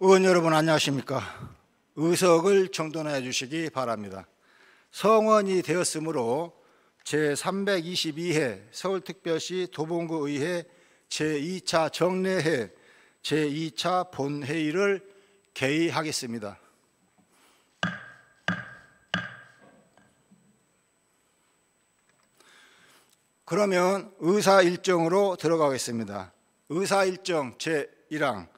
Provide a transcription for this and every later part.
의원 여러분 안녕하십니까? 의석을 정돈해 주시기 바랍니다. 성원이 되었으므로 제322회 서울특별시 도봉구의회 제2차 정례회 제2차 본회의를 개의하겠습니다. 그러면 의사일정으로 들어가겠습니다. 의사일정 제1항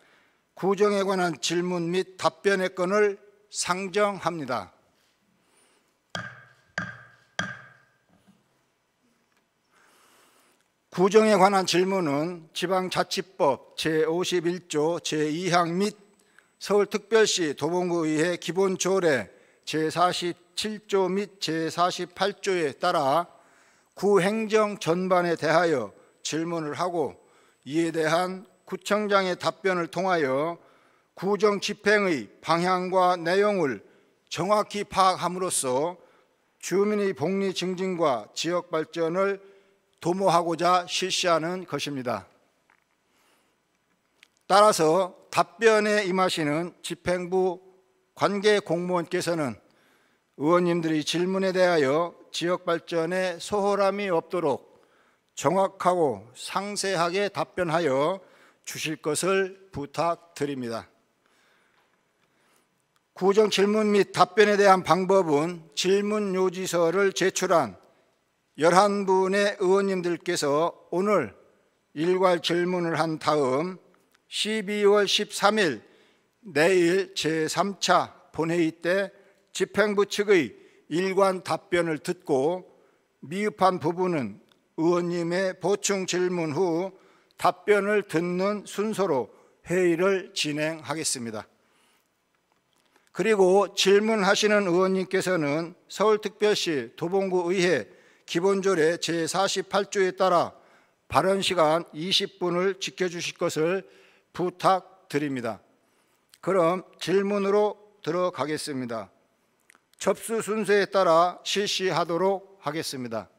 구정에 관한 질문 및 답변의 건을 상정합니다. 구정에 관한 질문은 지방자치법 제51조 제2항 및 서울특별시 도봉구의회 기본조례 제47조 및 제48조에 따라 구행정 전반에 대하여 질문을 하고 이에 대한 구청장의 답변을 통하여 구정 집행의 방향과 내용을 정확히 파악함으로써 주민의 복리 증진과 지역 발전을 도모하고자 실시하는 것입니다. 따라서 답변에 임하시는 집행부 관계 공무원께서는 의원님들의 질문에 대하여 지역 발전에 소홀함이 없도록 정확하고 상세하게 답변하여 주실 것을 부탁드립니다. 구정 질문 및 답변에 대한 방법은 질문 요지서를 제출한 11분의 의원님들께서 오늘 일괄 질문을 한 다음 12월 13일 내일 제3차 본회의 때 집행부 측의 일관 답변을 듣고 미흡한 부분은 의원님의 보충 질문 후 답변을 듣는 순서로 회의를 진행하겠습니다. 그리고 질문하시는 의원님께서는 서울특별시 도봉구의회 기본조례 제48조에 따라 발언시간 20분을 지켜주실 것을 부탁드립니다. 그럼 질문으로 들어가겠습니다. 접수 순서에 따라 실시하도록 하겠습니다.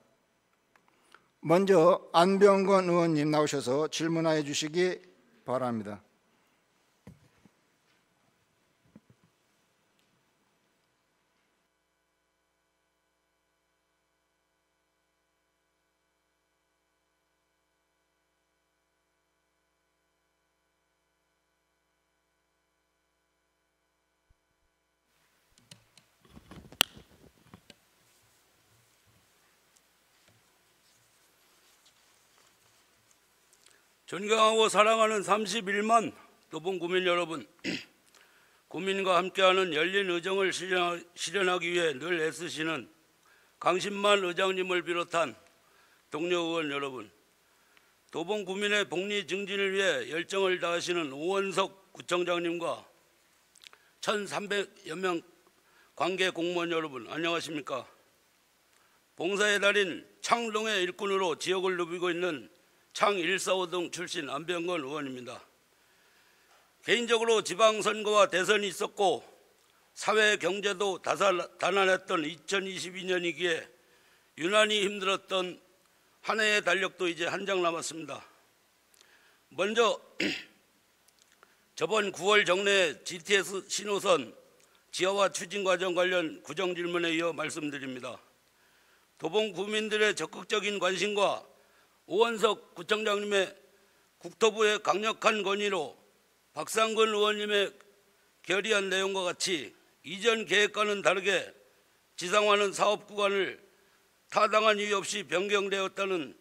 먼저 안병건 의원님 나오셔서 질문하여 주시기 바랍니다. 존경하고 사랑하는 31만 도봉구민 여러분, 구민과 함께하는 열린 의정을 실현하기 위해 늘 애쓰시는 강신만 의장님을 비롯한 동료 의원 여러분, 도봉구민의 복리 증진을 위해 열정을 다하시는 오원석 구청장님과 1,300여 명 관계 공무원 여러분 안녕하십니까? 봉사의 달인 창동의 일꾼으로 지역을 누비고 있는 창 145동 출신 안병건 의원입니다. 개인적으로 지방선거와 대선이 있었고 사회 경제도 다난했던 2022년이기에 유난히 힘들었던 한 해의 달력도 이제 한 장 남았습니다. 먼저 저번 9월 정례 GTX 신호선 지하화 추진 과정 관련 구정 질문에 이어 말씀드립니다. 도봉 구민들의 적극적인 관심과 오원석 구청장님의 국토부의 강력한 건의로 박상근 의원님의 결의한 내용과 같이 이전 계획과는 다르게 지상화는 사업 구간을 타당한 이유 없이 변경되었다는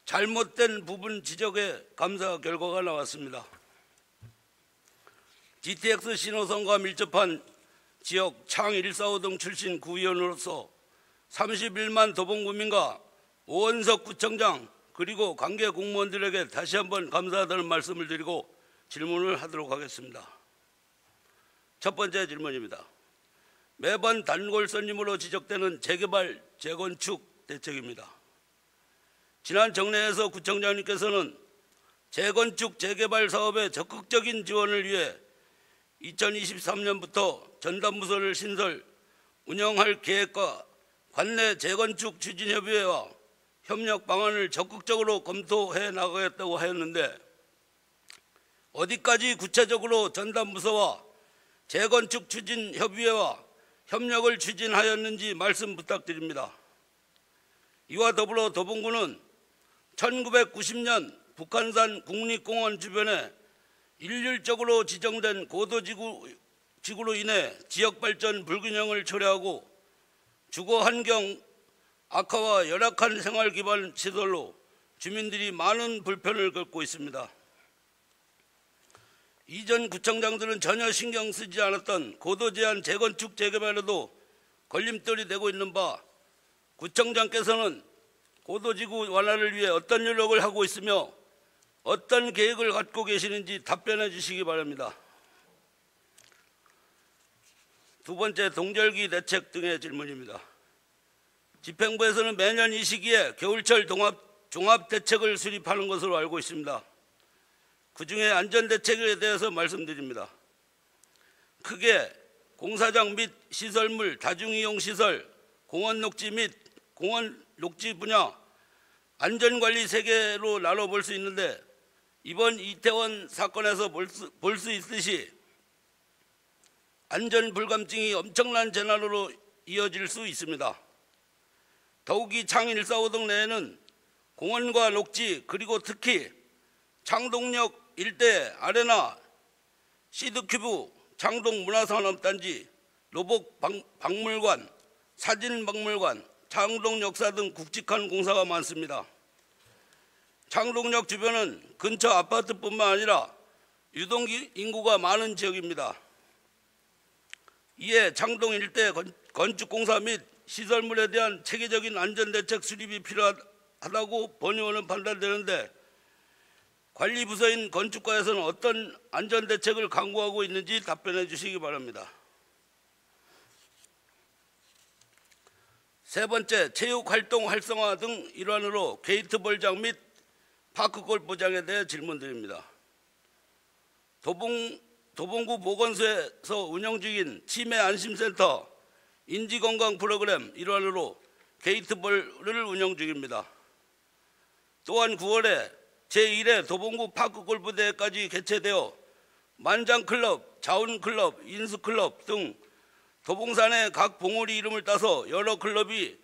잘못된 부분 지적의 감사 결과가 나왔습니다. GTX 신호선과 밀접한 지역 창 145동 출신 구의원으로서 31만 도봉구민과 오원석 구청장 그리고 관계 공무원들에게 다시 한번 감사하다는 말씀을 드리고 질문을 하도록 하겠습니다. 첫 번째 질문입니다. 매번 단골손님으로 지적되는 재개발, 재건축 대책입니다. 지난 정례에서 구청장님께서는 재건축, 재개발 사업의 적극적인 지원을 위해 2023년부터 전담부서를 신설, 운영할 계획과 관내 재건축 추진협의회와 협력 방안을 적극적으로 검토해 나가겠다고 하였는데 어디까지 구체적으로 전담부서와 재건축 추진 협의회와 협력을 추진하였는지 말씀 부탁드립니다. 이와 더불어 도봉구는 1990년 북한산 국립공원 주변에 일률적으로 지정된 고도지구로 인해 지역발전 불균형을 초래하고 주거 환경 악화와 열악한 생활기반 시설로 주민들이 많은 불편을 겪고 있습니다. 이전 구청장들은 전혀 신경 쓰지 않았던 고도제한 재건축 재개발에도 걸림돌이 되고 있는 바 구청장께서는 고도지구 완화를 위해 어떤 노력을 하고 있으며 어떤 계획을 갖고 계시는지 답변해 주시기 바랍니다. 두 번째, 동절기 대책 등의 질문입니다. 집행부에서는 매년 이 시기에 겨울철 종합대책을 수립하는 것으로 알고 있습니다. 그중에 안전대책에 대해서 말씀드립니다. 크게 공사장 및 시설물, 다중이용시설, 공원 녹지 및 공원 녹지 분야, 안전관리 3개로 나눠볼 수 있는데 이번 이태원 사건에서 볼 수 있듯이 안전불감증이 엄청난 재난으로 이어질 수 있습니다. 더욱이 창 145동 내에는 공원과 녹지 그리고 특히 창동역 일대 아레나, 시드큐브, 창동 문화산업단지, 로봇 박물관, 사진박물관, 창동 역사 등 굵직한 공사가 많습니다. 창동역 주변은 근처 아파트뿐만 아니라 유동 인구가 많은 지역입니다. 이에 창동 일대 건축공사 및 시설물에 대한 체계적인 안전대책 수립이 필요하다고 본의원은 판단되는데 관리부서인 건축과에서는 어떤 안전대책을 강구하고 있는지 답변해 주시기 바랍니다. 세 번째, 체육활동 활성화 등 일환으로 게이트볼장 및 파크골프장에 대해 질문드립니다. 도봉구 보건소에서 운영 중인 치매안심센터 인지건강 프로그램 일환으로 게이트볼을 운영 중입니다. 또한 9월에 제1회 도봉구 파크골프대회까지 개최되어 만장클럽, 자운클럽, 인수클럽 등 도봉산의 각 봉우리 이름을 따서 여러 클럽이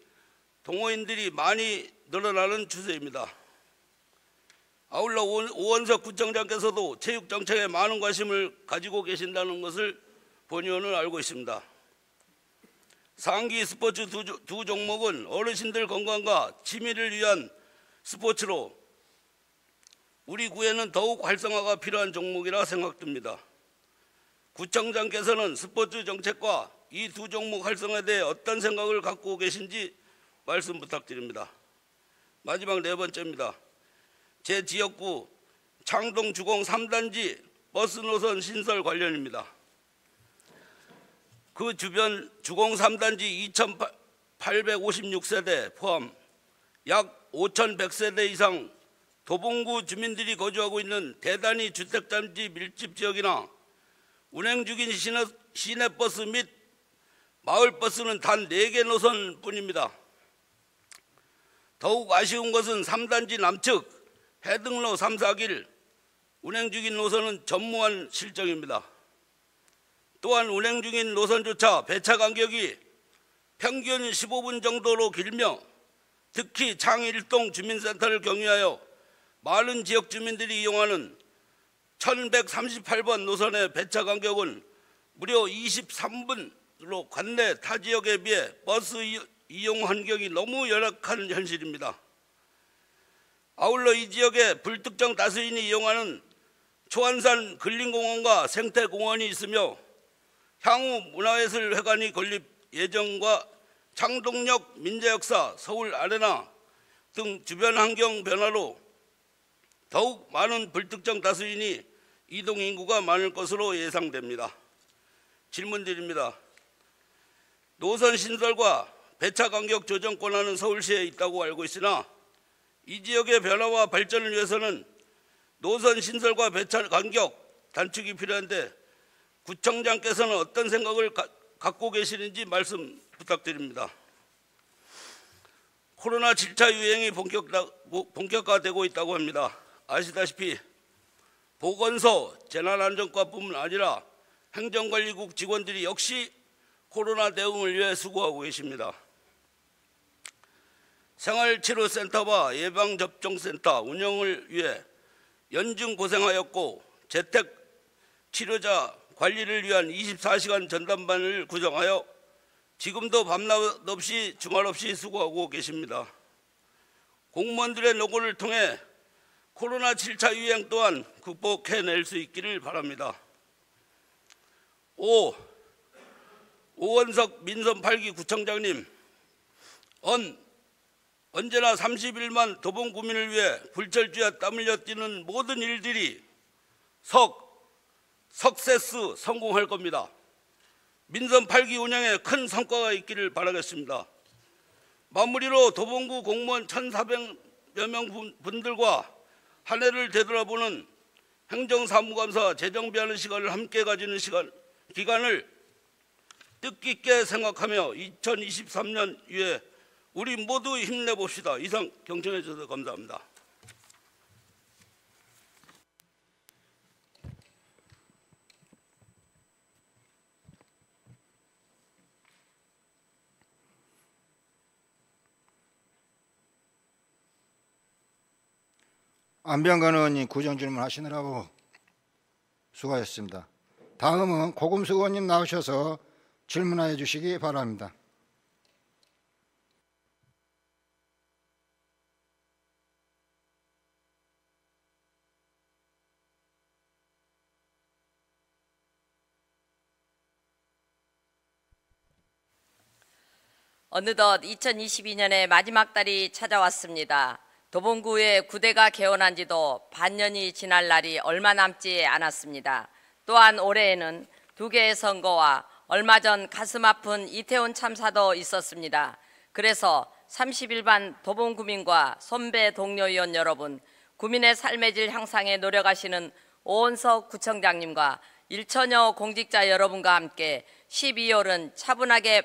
동호인들이 많이 늘어나는 추세입니다. 아울러 오원석 구청장께서도 체육정책에 많은 관심을 가지고 계신다는 것을 본의원은 알고 있습니다. 상기 스포츠 두 종목은 어르신들 건강과 취미를 위한 스포츠로 우리 구에는 더욱 활성화가 필요한 종목이라 생각됩니다. 구청장께서는 스포츠 정책과 이 두 종목 활성화에 대해 어떤 생각을 갖고 계신지 말씀 부탁드립니다. 마지막 네 번째입니다. 제 지역구 창동 주공 3단지 버스 노선 신설 관련입니다. 그 주변 주공 3단지 2,856세대 포함 약 5,100세대 이상 도봉구 주민들이 거주하고 있는 대단위 주택단지 밀집 지역이나 운행 중인 시내버스 및 마을버스는 단 4개 노선뿐입니다. 더욱 아쉬운 것은 3단지 남측 해등로 3, 4길 운행 중인 노선은 전무한 실정입니다. 또한 운행 중인 노선조차 배차 간격이 평균 15분 정도로 길며 특히 창일동 주민센터를 경유하여 많은 지역 주민들이 이용하는 1138번 노선의 배차 간격은 무려 23분으로 관내 타 지역에 비해 버스 이용 환경이 너무 열악한 현실입니다. 아울러 이 지역에 불특정 다수인이 이용하는 초안산 근린공원과 생태공원이 있으며 향후 문화예술회관이 건립 예정과 창동역 민재역사, 서울 아레나 등 주변 환경 변화로 더욱 많은 불특정 다수인이 이동 인구가 많을 것으로 예상됩니다. 질문드립니다. 노선 신설과 배차 간격 조정 권한은 서울시에 있다고 알고 있으나 이 지역의 변화와 발전을 위해서는 노선 신설과 배차 간격 단축이 필요한데 구청장께서는 어떤 생각을 갖고 계시는지 말씀 부탁드립니다. 코로나 7차 유행이 본격화되고 있다고 합니다. 아시다시피 보건소, 재난안전과뿐만 아니라 행정관리국 직원들이 역시 코로나 대응을 위해 수고하고 계십니다. 생활치료센터와 예방접종센터 운영을 위해 연중 고생하였고 재택 치료자 관리를 위한 24시간 전담반을 구성하여 지금도 밤낮 없이 주말 없이 수고하고 계십니다. 공무원들의 노고를 통해 코로나 7차 유행 또한 극복해낼 수 있기를 바랍니다. 5. 오원석 민선 8기 구청장님, 언제나 31만 도봉구민을 위해 불철주야 땀 흘려 뛰는 모든 일들이 석세스 성공할 겁니다. 민선 8기 운영에 큰 성과가 있기를 바라겠습니다. 마무리로 도봉구 공무원 1,400여 명 분들과 한 해를 되돌아보는 행정사무감사 재정비하는 시간을 함께 가지는 기간을 뜻깊게 생각하며 2023년 위해 우리 모두 힘내봅시다. 이상 경청해 주셔서 감사합니다. 안병관 의원님 구정 질문하시느라고 수고하셨습니다. 다음은 고금숙 의원님 나오셔서 질문해 주시기 바랍니다. 어느덧 2022년의 마지막 달이 찾아왔습니다. 도봉구의 구대가 개원한 지도 반년이 지날 날이 얼마 남지 않았습니다. 또한 올해에는 2개의 선거와 얼마 전 가슴 아픈 이태원 참사도 있었습니다. 그래서 31반 도봉구민과 선배 동료 의원 여러분, 구민의 삶의 질 향상에 노력하시는 오원석 구청장님과 1천여 공직자 여러분과 함께 12월은 차분하게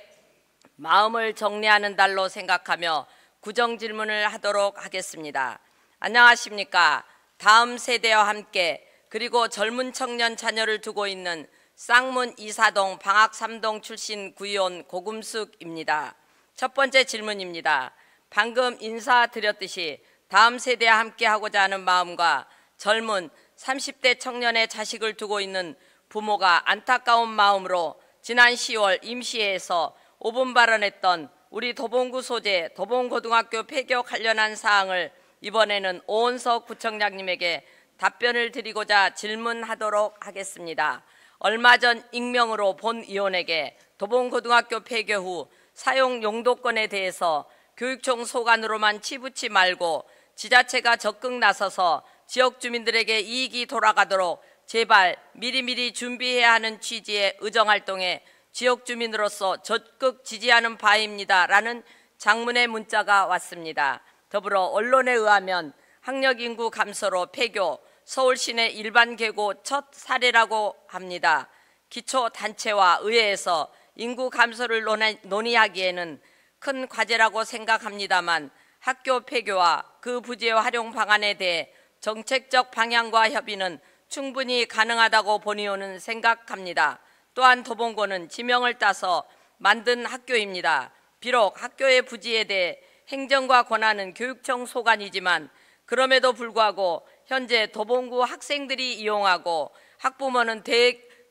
마음을 정리하는 달로 생각하며 구정 질문을 하도록 하겠습니다. 안녕하십니까? 다음 세대와 함께 그리고 젊은 청년 자녀를 두고 있는 쌍문 이사동 방학 3동 출신 구의원 고금숙입니다. 첫 번째 질문입니다. 방금 인사드렸듯이 다음 세대와 함께 하고자 하는 마음과 젊은 30대 청년의 자식을 두고 있는 부모가 안타까운 마음으로 지난 10월 임시회에서 5분 발언했던 우리 도봉구 소재 도봉고등학교 폐교 관련한 사항을 이번에는 오원석 구청장님에게 답변을 드리고자 질문하도록 하겠습니다. 얼마 전 익명으로 본 의원에게 도봉고등학교 폐교 후 사용 용도권에 대해서 교육청 소관으로만 치부치 말고 지자체가 적극 나서서 지역 주민들에게 이익이 돌아가도록 제발 미리미리 준비해야 하는 취지의 의정활동에 지역 주민으로서 적극 지지하는 바입니다. 라는 장문의 문자가 왔습니다. 더불어 언론에 의하면 학력 인구 감소로 폐교, 서울 시내 일반 계고 첫 사례라고 합니다. 기초단체와 의회에서 인구 감소를 논의하기에는 큰 과제라고 생각합니다만 학교 폐교와 그 부지의 활용 방안에 대해 정책적 방향과 협의는 충분히 가능하다고 본의원은 생각합니다. 또한 도봉구는 지명을 따서 만든 학교입니다. 비록 학교의 부지에 대해 행정과 권한은 교육청 소관이지만 그럼에도 불구하고 현재 도봉구 학생들이 이용하고 학부모는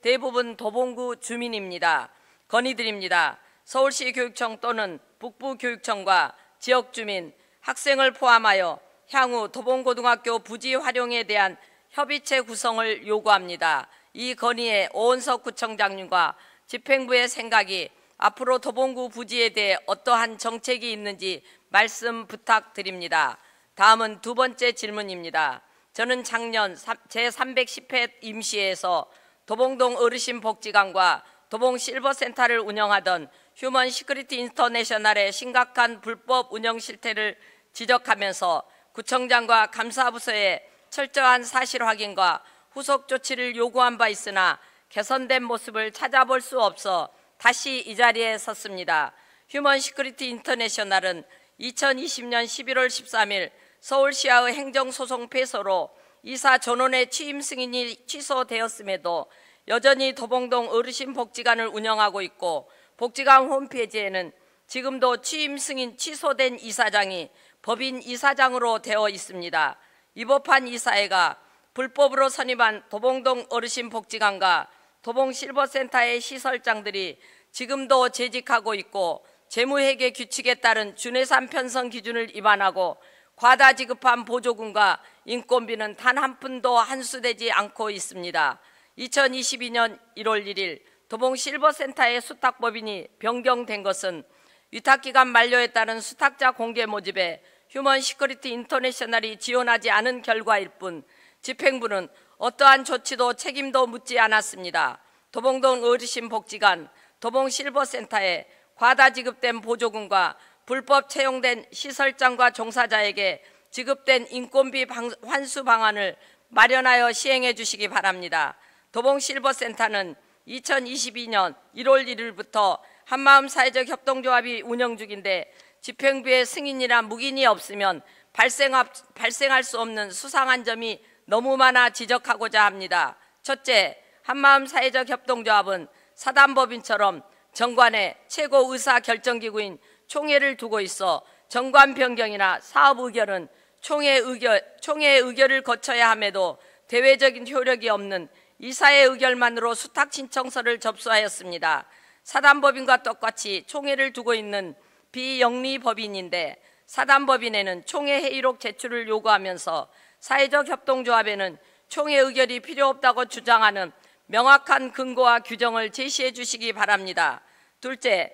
대부분 도봉구 주민입니다. 건의드립니다. 서울시 교육청 또는 북부교육청과 지역 주민, 학생을 포함하여 향후 도봉고등학교 부지 활용에 대한 협의체 구성을 요구합니다. 이 건의에 오원석 구청장님과 집행부의 생각이 앞으로 도봉구 부지에 대해 어떠한 정책이 있는지 말씀 부탁드립니다. 다음은 두 번째 질문입니다. 저는 작년 제310회 임시회에서 도봉동 어르신복지관과 도봉 실버센터를 운영하던 휴먼 시큐리티 인터내셔널의 심각한 불법 운영 실태를 지적하면서 구청장과 감사부서에 철저한 사실 확인과 후속 조치를 요구한 바 있으나 개선된 모습을 찾아볼 수 없어 다시 이 자리에 섰습니다. 휴먼 시큐리티 인터내셔널은 2020년 11월 13일 서울시와의 행정소송 패소로 이사 전원의 취임 승인이 취소되었음에도 여전히 도봉동 어르신복지관을 운영하고 있고, 복지관 홈페이지에는 지금도 취임 승인 취소된 이사장이 법인 이사장으로 되어 있습니다. 이법한 이사회가 불법으로 선임한 도봉동 어르신복지관과 도봉실버센터의 시설장들이 지금도 재직하고 있고, 재무회계 규칙에 따른 준예산 편성 기준을 위반하고 과다 지급한 보조금과 인건비는 단 한 푼도 환수되지 않고 있습니다. 2022년 1월 1일 도봉실버센터의 수탁법인이 변경된 것은 위탁기간 만료에 따른 수탁자 공개 모집에 휴먼 시큐리티 인터내셔널이 지원하지 않은 결과일 뿐, 집행부는 어떠한 조치도 책임도 묻지 않았습니다. 도봉동 어르신복지관, 도봉실버센터에 과다 지급된 보조금과 불법 채용된 시설장과 종사자에게 지급된 인건비 환수 방안을 마련하여 시행해 주시기 바랍니다. 도봉실버센터는 2022년 1월 1일부터 한마음 사회적 협동조합이 운영 중인데, 집행부의 승인이나 묵인이 없으면 발생할 수 없는 수상한 점이 너무 많아 지적하고자 합니다. 첫째, 한마음 사회적 협동조합은 사단법인처럼 정관의 최고 의사 결정기구인 총회를 두고 있어 정관 변경이나 사업 의결은 총회 의결을 거쳐야 함에도 대외적인 효력이 없는 이사의 의결만으로 수탁 신청서를 접수하였습니다. 사단법인과 똑같이 총회를 두고 있는 비영리 법인인데, 사단법인에는 총회 회의록 제출을 요구하면서 사회적 협동조합에는 총회 의결이 필요 없다고 주장하는 명확한 근거와 규정을 제시해 주시기 바랍니다. 둘째,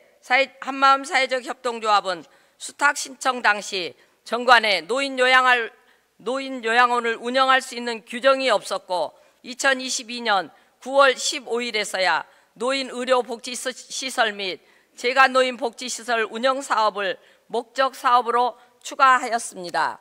한마음 사회적 협동조합은 수탁 신청 당시 정관에 노인 요양원을 운영할 수 있는 규정이 없었고, 2022년 9월 15일에서야 노인 의료복지시설 및 재가노인 복지시설 운영 사업을 목적 사업으로 추가하였습니다.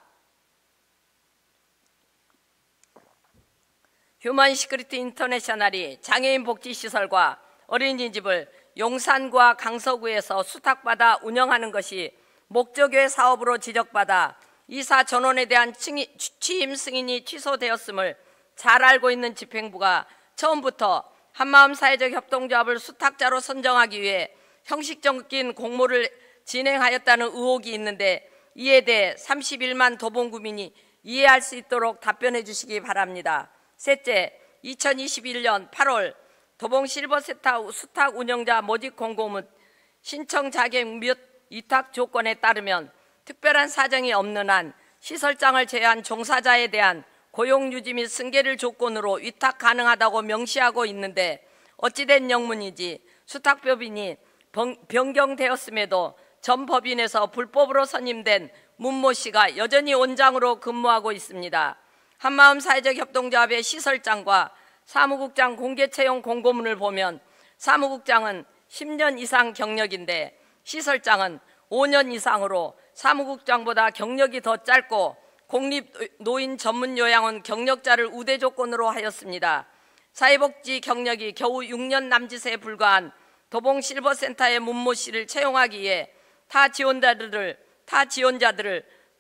휴먼 시큐리티 인터내셔널이 장애인 복지시설과 어린이집을 용산구와 강서구에서 수탁받아 운영하는 것이 목적외 사업으로 지적받아 이사 전원에 대한 취임 승인이 취소되었음을 잘 알고 있는 집행부가 처음부터 한마음 사회적 협동조합을 수탁자로 선정하기 위해 형식적인 공모를 진행하였다는 의혹이 있는데, 이에 대해 31만 도봉구민이 이해할 수 있도록 답변해 주시기 바랍니다. 셋째, 2021년 8월 도봉실버센터 수탁 운영자 모집 공고 및 신청 자격 및 위탁 조건에 따르면 특별한 사정이 없는 한 시설장을 제외한 종사자에 대한 고용유지 및 승계를 조건으로 위탁 가능하다고 명시하고 있는데, 어찌된 영문인지 수탁법인이 변경되었음에도 전 법인에서 불법으로 선임된 문모 씨가 여전히 원장으로 근무하고 있습니다. 한마음 사회적 협동조합의 시설장과 사무국장 공개 채용 공고문을 보면 사무국장은 10년 이상 경력인데 시설장은 5년 이상으로 사무국장보다 경력이 더 짧고 공립노인전문요양원 경력자를 우대 조건으로 하였습니다. 사회복지 경력이 겨우 6년 남짓에 불과한 도봉실버센터의 문모 씨를 채용하기 위해 타 지원자들을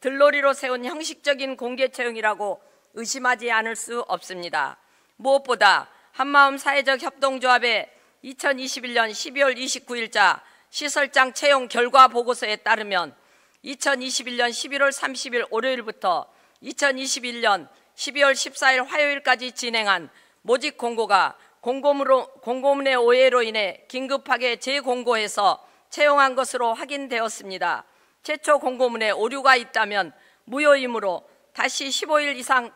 들러리로 세운 형식적인 공개 채용이라고 의심하지 않을 수 없습니다. 무엇보다 한마음 사회적 협동조합의 2021년 12월 29일자 시설장 채용 결과 보고서에 따르면 2021년 11월 30일 월요일부터 2021년 12월 14일 화요일까지 진행한 모집 공고가 공고문의 오해로 인해 긴급하게 재공고해서 채용한 것으로 확인되었습니다. 최초 공고문에 오류가 있다면 무효이므로 다시 15일 이상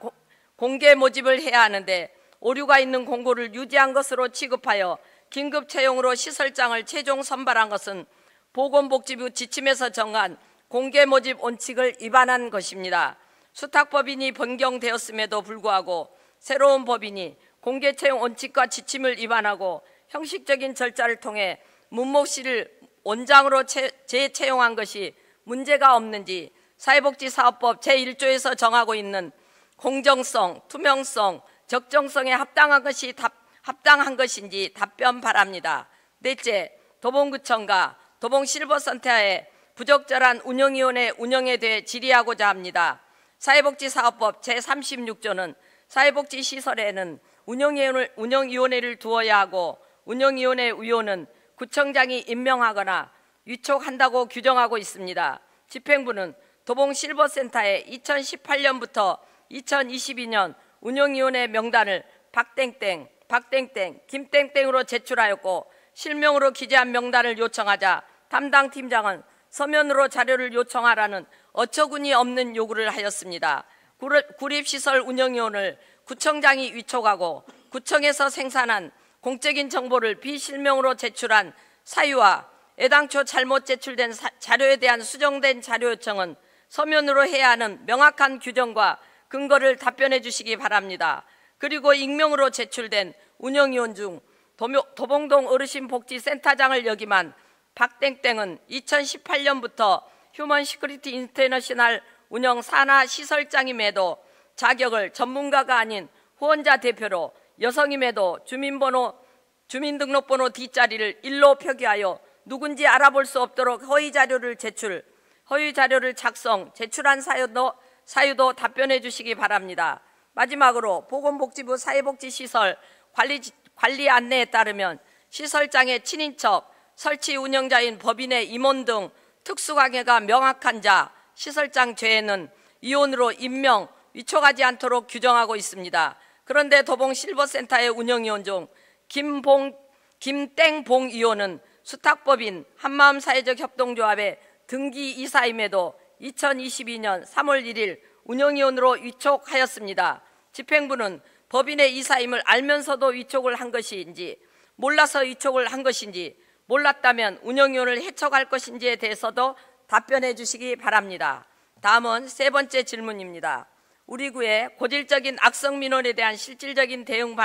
공개 모집을 해야 하는데, 오류가 있는 공고를 유지한 것으로 취급하여 긴급 채용으로 시설장을 최종 선발한 것은 보건복지부 지침에서 정한 공개 모집 원칙을 위반한 것입니다. 수탁법인이 변경되었음에도 불구하고 새로운 법인이 공개 채용 원칙과 지침을 위반하고 형식적인 절차를 통해 문모 씨를 원장으로 재채용한 것이 문제가 없는지 사회복지사업법 제1조에서 정하고 있는 공정성, 투명성, 적정성에 합당한 것인지 답변 바랍니다. 넷째, 도봉구청과 도봉실버센터의 부적절한 운영위원회 운영에 대해 질의하고자 합니다. 사회복지사업법 제36조는 사회복지시설에는 운영위원회를 두어야 하고 운영위원회 위원은 구청장이 임명하거나 위촉한다고 규정하고 있습니다. 집행부는 도봉 실버센터에 2018년부터 2022년 운영위원회 명단을 박땡땡, 김땡땡으로 제출하였고 실명으로 기재한 명단을 요청하자 담당 팀장은 서면으로 자료를 요청하라는 어처구니 없는 요구를 하였습니다. 구립시설 운영위원을 구청장이 위촉하고 구청에서 생산한 공적인 정보를 비실명으로 제출한 사유와 애당초 잘못 제출된 자료에 대한 수정된 자료 요청은 서면으로 해야 하는 명확한 규정과 근거를 답변해 주시기 바랍니다. 그리고 익명으로 제출된 운영위원 중 도봉동 어르신복지센터장을 역임한 박땡땡은 2018년부터 휴먼 시큐리티 인터내셔널 운영 산하 시설장임에도 자격을 전문가가 아닌 후원자 대표로 여성임에도 주민등록번호 뒷자리를 일로 표기하여 누군지 알아볼 수 없도록 허위 자료를 작성, 제출한 사유도 답변해 주시기 바랍니다. 마지막으로 보건복지부 사회복지시설 관리 안내에 따르면 시설장의 친인척, 설치 운영자인 법인의 임원 등 특수관계가 명확한 자, 시설장 죄에는 이혼으로 임명, 위촉하지 않도록 규정하고 있습니다. 그런데 도봉 실버센터의 운영위원 중 김땡봉 위원은 수탁법인 한마음 사회적 협동조합의 등기 이사임에도 2022년 3월 1일 운영위원으로 위촉하였습니다. 집행부는 법인의 이사임을 알면서도 위촉을 한 것인지, 몰라서 위촉을 한 것인지, 몰랐다면 운영위원을 해촉할 것인지에 대해서도 답변해 주시기 바랍니다. 다음은 세 번째 질문입니다. 우리 구의 고질적인 악성 민원에 대한 실질적인 대응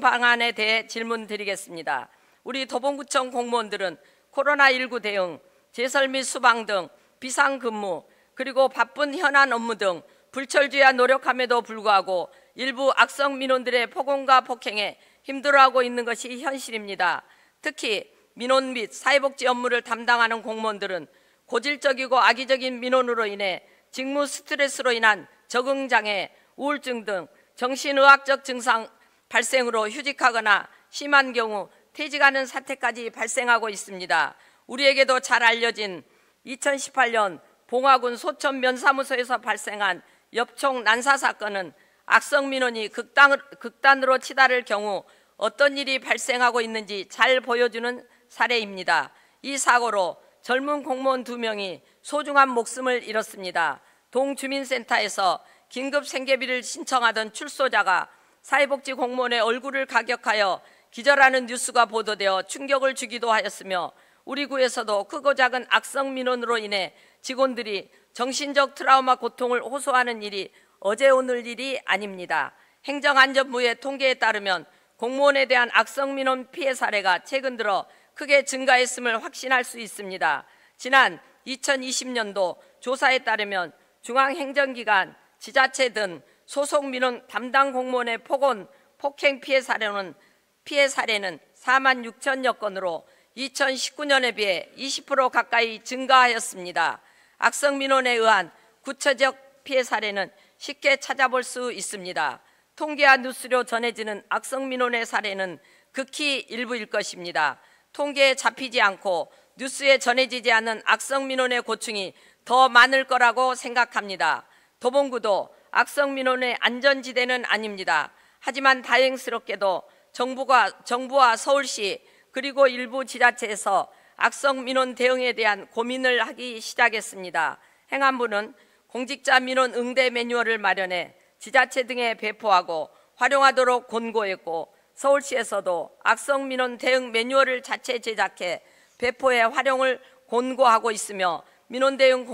방안에 대해 질문드리겠습니다. 우리 도봉구청 공무원들은 코로나19 대응, 제설 및 수방 등 비상근무, 그리고 바쁜 현안 업무 등 불철주야 노력함에도 불구하고 일부 악성 민원들의 폭언과 폭행에 힘들어하고 있는 것이 현실입니다. 특히 민원 및 사회복지 업무를 담당하는 공무원들은 고질적이고 악의적인 민원으로 인해 직무 스트레스로 인한 적응장애, 우울증 등 정신의학적 증상 발생으로 휴직하거나 심한 경우 퇴직하는 사태까지 발생하고 있습니다. 우리에게도 잘 알려진 2018년 봉화군 소천 면사무소에서 발생한 엽총 난사 사건은 악성 민원이 극단으로 치달을 경우 어떤 일이 발생하고 있는지 잘 보여주는 사례입니다. 이 사고로 젊은 공무원 2명이 소중한 목숨을 잃었습니다. 동주민센터에서 긴급 생계비를 신청하던 출소자가 사회복지 공무원의 얼굴을 가격하여 기절하는 뉴스가 보도되어 충격을 주기도 하였으며 우리 구에서도 크고 작은 악성 민원으로 인해 직원들이 정신적 트라우마 고통을 호소하는 일이 어제 오늘 일이 아닙니다. 행정안전부의 통계에 따르면 공무원에 대한 악성 민원 피해 사례가 최근 들어 크게 증가했음을 확신할 수 있습니다. 지난 2020년도 조사에 따르면 중앙행정기관, 지자체 등 소속 민원 담당 공무원의 폭행 피해 사례는 4만 6천여 건으로 2019년에 비해 20% 가까이 증가하였습니다. 악성 민원에 의한 구체적 피해 사례는 쉽게 찾아볼 수 있습니다. 통계와 뉴스로 전해지는 악성 민원의 사례는 극히 일부일 것입니다. 통계에 잡히지 않고 뉴스에 전해지지 않는 악성 민원의 고충이 더 많을 거라고 생각합니다. 도봉구도 악성 민원의 안전지대는 아닙니다. 하지만 다행스럽게도 정부와 서울시 그리고 일부 지자체에서 악성 민원 대응에 대한 고민을 하기 시작했습니다. 행안부는 공직자 민원 응대 매뉴얼을 마련해 지자체 등에 배포하고 활용하도록 권고했고 서울시에서도 악성 민원 대응 매뉴얼을 자체 제작해 배포해 활용을 권고하고 있으며 민원 대응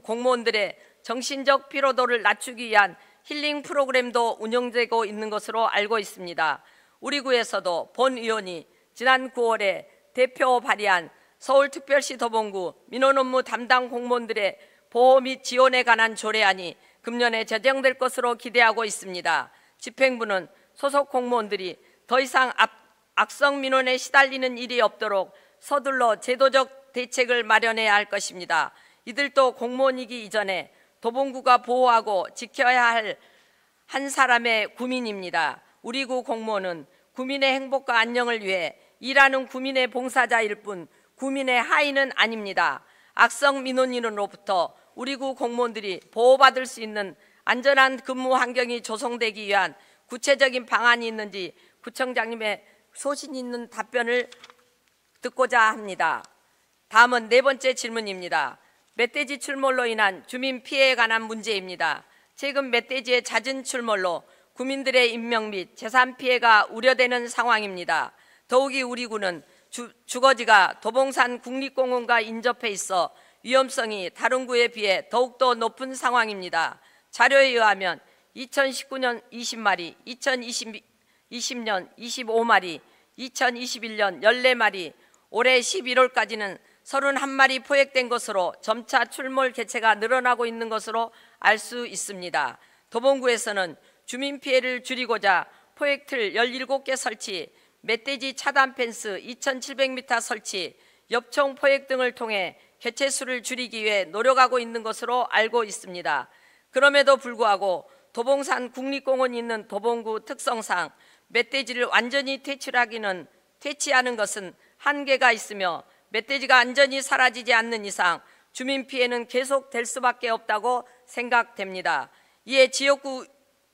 공무원들의 정신적 피로도를 낮추기 위한 힐링 프로그램도 운영되고 있는 것으로 알고 있습니다. 우리 구에서도 본 의원이 지난 9월에 대표 발의한 서울특별시 도봉구 민원 업무 담당 공무원들의 보호 및 지원에 관한 조례안이 금년에 제정될 것으로 기대하고 있습니다. 집행부는 소속 공무원들이 더 이상 악성 민원에 시달리는 일이 없도록 서둘러 제도적 대책을 마련해야 할 것입니다. 이들도 공무원이기 이전에 도봉구가 보호하고 지켜야 한 사람의 구민입니다. 우리 구 공무원은 구민의 행복과 안녕을 위해 일하는 구민의 봉사자일 뿐 구민의 하인은 아닙니다. 악성 민원인으로부터 우리 구 공무원들이 보호받을 수 있는 안전한 근무 환경이 조성되기 위한 구체적인 방안이 있는지 구청장님의 소신 있는 답변을 듣고자 합니다. 다음은 네 번째 질문입니다. 멧돼지 출몰로 인한 주민 피해에 관한 문제입니다. 최근 멧돼지의 잦은 출몰로 구민들의 인명 및 재산 피해가 우려되는 상황입니다. 더욱이 우리 구는 주거지가 도봉산 국립공원과 인접해 있어 위험성이 다른 구에 비해 더욱더 높은 상황입니다. 자료에 의하면 2019년 20마리, 2020년 25마리, 2021년 14마리, 올해 11월까지는 31마리 포획된 것으로 점차 출몰 개체가 늘어나고 있는 것으로 알 수 있습니다. 도봉구에서는 주민 피해를 줄이고자 포획틀 17개 설치, 멧돼지 차단 펜스 2,700m 설치, 엽총 포획 등을 통해 개체 수를 줄이기 위해 노력하고 있는 것으로 알고 있습니다. 그럼에도 불구하고 도봉산 국립공원이 있는 도봉구 특성상 멧돼지를 완전히 퇴치하는 것은 한계가 있으며 멧돼지가 완전히 사라지지 않는 이상 주민 피해는 계속될 수밖에 없다고 생각됩니다. 이에 지역구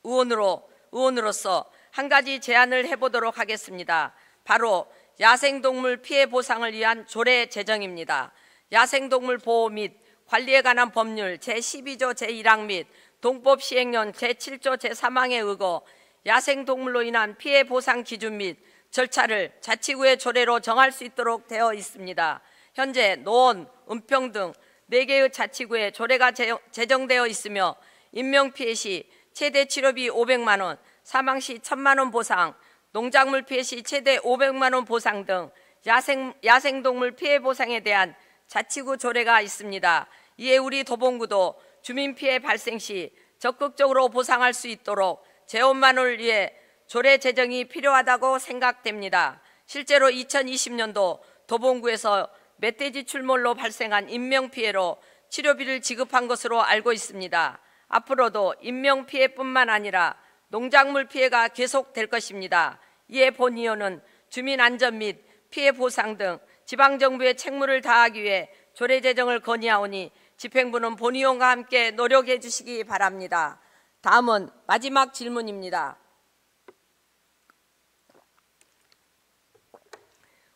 의원으로서 한 가지 제안을 해보도록 하겠습니다. 바로 야생동물 피해 보상을 위한 조례 제정입니다. 야생동물 보호 및 관리에 관한 법률 제12조 제1항 및 동법 시행령 제7조 제3항에 의거 야생동물로 인한 피해 보상 기준 및 절차를 자치구의 조례로 정할 수 있도록 되어 있습니다. 현재 노원, 은평 등 4개의 자치구에 조례가 제정되어 있으며 인명피해 시 최대 치료비 500만 원, 사망 시 1,000만 원 보상, 농작물 피해 시 최대 500만 원 보상 등 야생동물 피해 보상에 대한 자치구 조례가 있습니다. 이에 우리 도봉구도 주민 피해 발생 시 적극적으로 보상할 수 있도록 재원만을 위해 조례 제정이 필요하다고 생각됩니다. 실제로 2020년도 도봉구에서 멧돼지 출몰로 발생한 인명피해로 치료비를 지급한 것으로 알고 있습니다. 앞으로도 인명피해뿐만 아니라 농작물 피해가 계속될 것입니다. 이에 본 의원은 주민 안전 및 피해 보상 등 지방정부의 책무를 다하기 위해 조례 제정을 건의하오니 집행부는 본 의원과 함께 노력해 주시기 바랍니다. 다음은 마지막 질문입니다.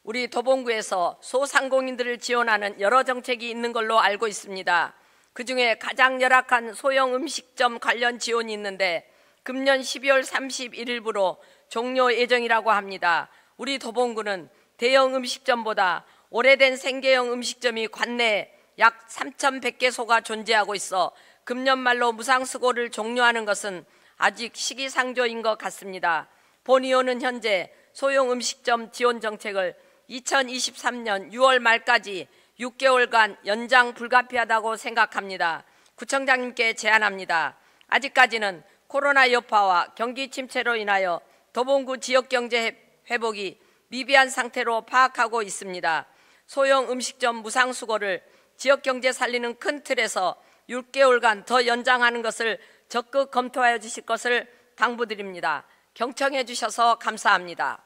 우리 도봉구에서 소상공인들을 지원하는 여러 정책이 있는 걸로 알고 있습니다. 그중에 가장 열악한 소형 음식점 관련 지원이 있는데 금년 12월 31일부로 종료 예정이라고 합니다. 우리 도봉구는 대형 음식점보다 오래된 생계형 음식점이 관내에 약 3,100개소가 존재하고 있어 금년 말로 무상수거를 종료하는 것은 아직 시기상조인 것 같습니다. 본 의원은 현재 소형 음식점 지원 정책을 2023년 6월 말까지 6개월간 연장 불가피하다고 생각합니다. 구청장님께 제안합니다. 아직까지는 코로나 여파와 경기 침체로 인하여 도봉구 지역경제 회복이 미비한 상태로 파악하고 있습니다. 소형 음식점 무상수거를 지역경제 살리는 큰 틀에서 6개월간 더 연장하는 것을 적극 검토하여 주실 것을 당부드립니다. 경청해 주셔서 감사합니다.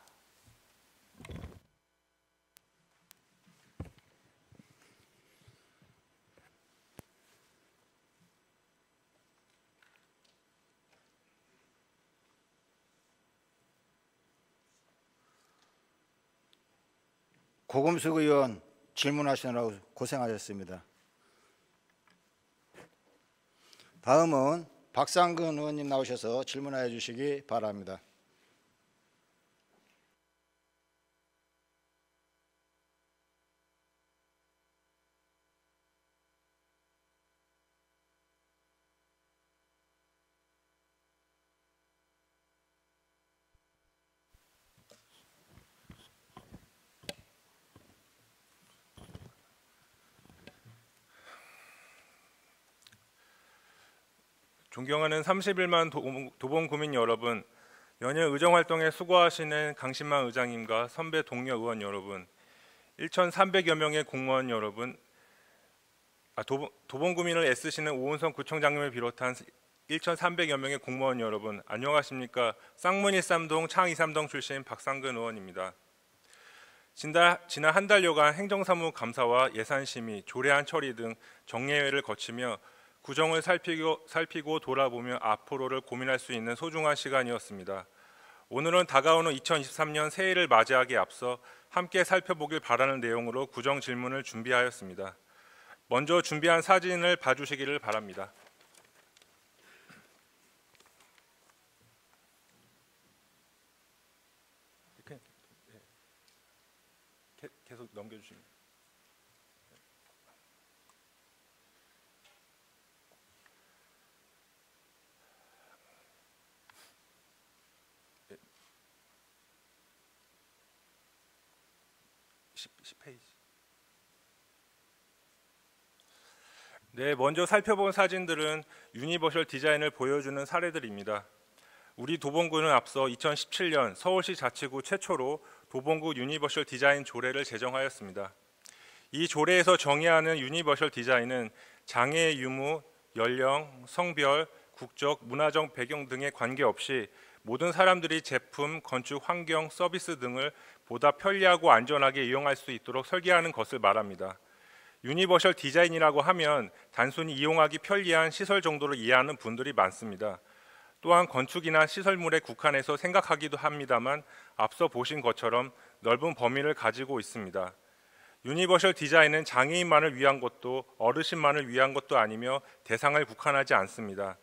고금숙 의원 질문하시느라고 고생하셨습니다. 다음은 박상근 의원님 나오셔서 질문하여 주시기 바랍니다. 존경하는 31만 도봉구민 여러분, 연일 의정활동에 수고하시는 강신만 의장님과 선배 동료 의원 여러분, 1,300여 명의 공무원 여러분, 도봉구민을 애쓰시는 오은성 구청장님을 비롯한 1,300여 명의 공무원 여러분, 안녕하십니까? 쌍문 13동 창 23동 출신 박상근 의원입니다. 지난 한 달여간 행정사무감사와 예산심의, 조례안 처리 등 정례회를 거치며 구정을 살피고 돌아보며 앞으로를 고민할 수 있는 소중한 시간이었습니다. 오늘은 다가오는 2023년 새해를 맞이하기에 앞서 함께 살펴보길 바라는 내용으로 구정 질문을 준비하였습니다. 먼저 준비한 사진을 봐주시기를 바랍니다. 계속 넘겨주시면. 네. 10페이지. 네, 먼저 살펴본 사진들은 유니버셜 디자인을 보여주는 사례들입니다. 우리 도봉구는 앞서 2017년 서울시 자치구 최초로 도봉구 유니버셜 디자인 조례를 제정하였습니다. 이 조례에서 정의하는 유니버셜 디자인은 장애의 유무, 연령, 성별, 국적, 문화적 배경 등에 관계없이 모든 사람들이 제품, 건축, 환경, 서비스 등을 보다 편리하고 안전하게 이용할 수 있도록 설계하는 것을 말합니다. 유니버셜 디자인이라고 하면 단순히 이용하기 편리한 시설 정도로 이해하는 분들이 많습니다. 또한 건축이나 시설물에 국한해서 생각하기도 합니다만 앞서 보신 것처럼 넓은 범위를 가지고 있습니다. 유니버셜 디자인은 장애인만을 위한 것도 어르신만을 위한 것도 아니며 대상을 국한하지 않습니다.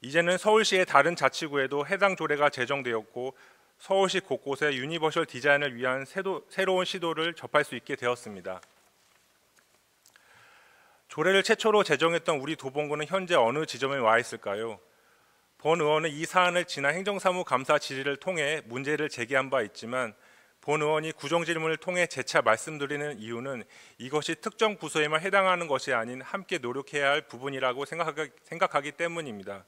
이제는 서울시의 다른 자치구에도 해당 조례가 제정되었고 서울시 곳곳에 유니버셜 디자인을 위한 새로운 시도를 접할 수 있게 되었습니다. 조례를 최초로 제정했던 우리 도봉구는 현재 어느 지점에 와 있을까요? 본 의원은 이 사안을 지난 행정사무감사 질의를 통해 문제를 제기한 바 있지만 본 의원이 구정질문을 통해 재차 말씀드리는 이유는 이것이 특정 부서에만 해당하는 것이 아닌 함께 노력해야 할 부분이라고 생각하기 때문입니다.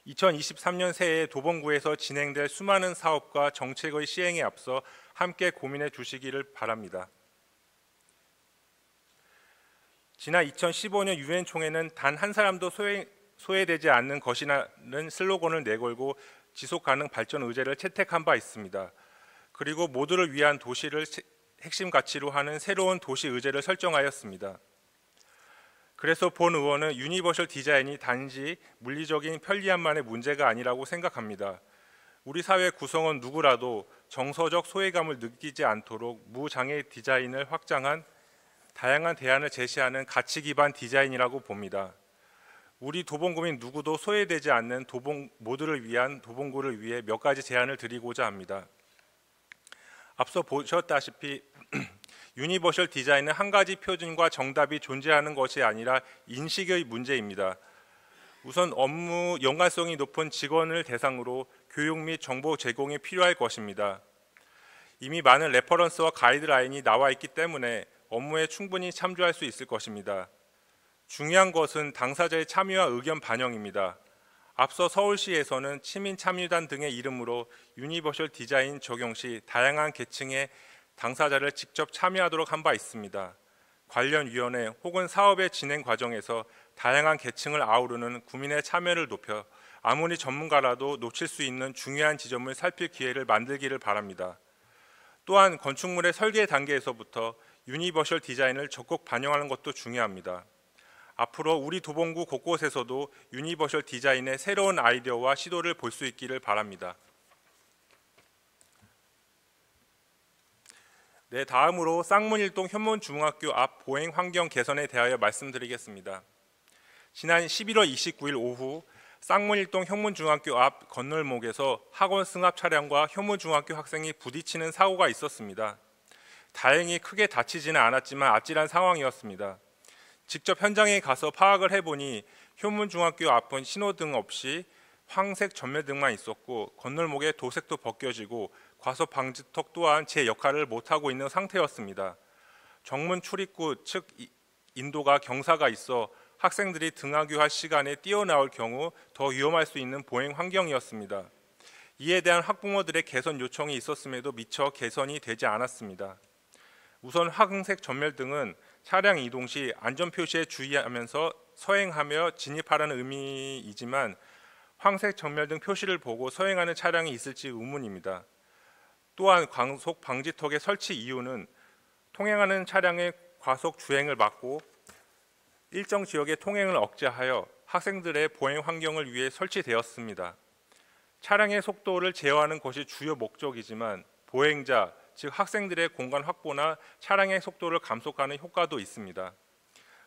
2023년 새해 도봉구에서 진행될 수많은 사업과 정책의 시행에 앞서 함께 고민해 주시기를 바랍니다. 지난 2015년 유엔 총회는 단 한 사람도 소외되지 않는 것이라는 슬로건을 내걸고 지속가능 발전 의제를 채택한 바 있습니다. 그리고 모두를 위한 도시를 핵심 가치로 하는 새로운 도시 의제를 설정하였습니다. 그래서 본 의원은 유니버셜 디자인이 단지 물리적인 편리함만의 문제가 아니라고 생각합니다. 우리 사회 구성원 누구라도 정서적 소외감을 느끼지 않도록 무장애 디자인을 확장한 다양한 대안을 제시하는 가치 기반 디자인이라고 봅니다. 우리 도봉구민 누구도 소외되지 않는 모두를 위한 도봉구를 위해 몇 가지 제안을 드리고자 합니다. 앞서 보셨다시피 유니버셜 디자인은 한 가지 표준과 정답이 존재하는 것이 아니라 인식의 문제입니다. 우선 업무 연관성이 높은 직원을 대상으로 교육 및 정보 제공이 필요할 것입니다. 이미 많은 레퍼런스와 가이드라인이 나와 있기 때문에 업무에 충분히 참조할 수 있을 것입니다. 중요한 것은 당사자의 참여와 의견 반영입니다. 앞서 서울시에서는 시민참여단 등의 이름으로 유니버셜 디자인 적용 시 다양한 계층의 당사자를 직접 참여하도록 한 바 있습니다. 관련 위원회 혹은 사업의 진행 과정에서 다양한 계층을 아우르는 국민의 참여를 높여 아무리 전문가라도 놓칠 수 있는 중요한 지점을 살필 기회를 만들기를 바랍니다. 또한 건축물의 설계 단계에서부터 유니버셜 디자인을 적극 반영하는 것도 중요합니다. 앞으로 우리 도봉구 곳곳에서도 유니버셜 디자인의 새로운 아이디어와 시도를 볼 수 있기를 바랍니다. 네, 다음으로 쌍문 1동 현문중학교 앞 보행 환경 개선에 대하여 말씀드리겠습니다. 지난 11월 29일 오후 쌍문 1동 현문중학교 앞 건널목에서 학원 승합 차량과 현문중학교 학생이 부딪히는 사고가 있었습니다. 다행히 크게 다치지는 않았지만 아찔한 상황이었습니다. 직접 현장에 가서 파악을 해보니 현문중학교 앞은 신호등 없이 황색 전면등만 있었고 건널목에 도색도 벗겨지고 과속 방지턱 또한 제 역할을 못하고 있는 상태였습니다. 정문 출입구 측 인도가 경사가 있어 학생들이 등하교할 시간에 뛰어나올 경우 더 위험할 수 있는 보행 환경이었습니다. 이에 대한 학부모들의 개선 요청이 있었음에도 미처 개선이 되지 않았습니다. 우선 황색 전면등은 차량 이동 시 안전 표시에 주의하면서 서행하며 진입하라는 의미이지만 황색 정멸 등 표시를 보고 서행하는 차량이 있을지 의문입니다. 또한 과속 방지턱의 설치 이유는 통행하는 차량의 과속 주행을 막고 일정 지역의 통행을 억제하여 학생들의 보행 환경을 위해 설치되었습니다. 차량의 속도를 제어하는 것이 주요 목적이지만 보행자, 즉 학생들의 공간 확보나 차량의 속도를 감속하는 효과도 있습니다.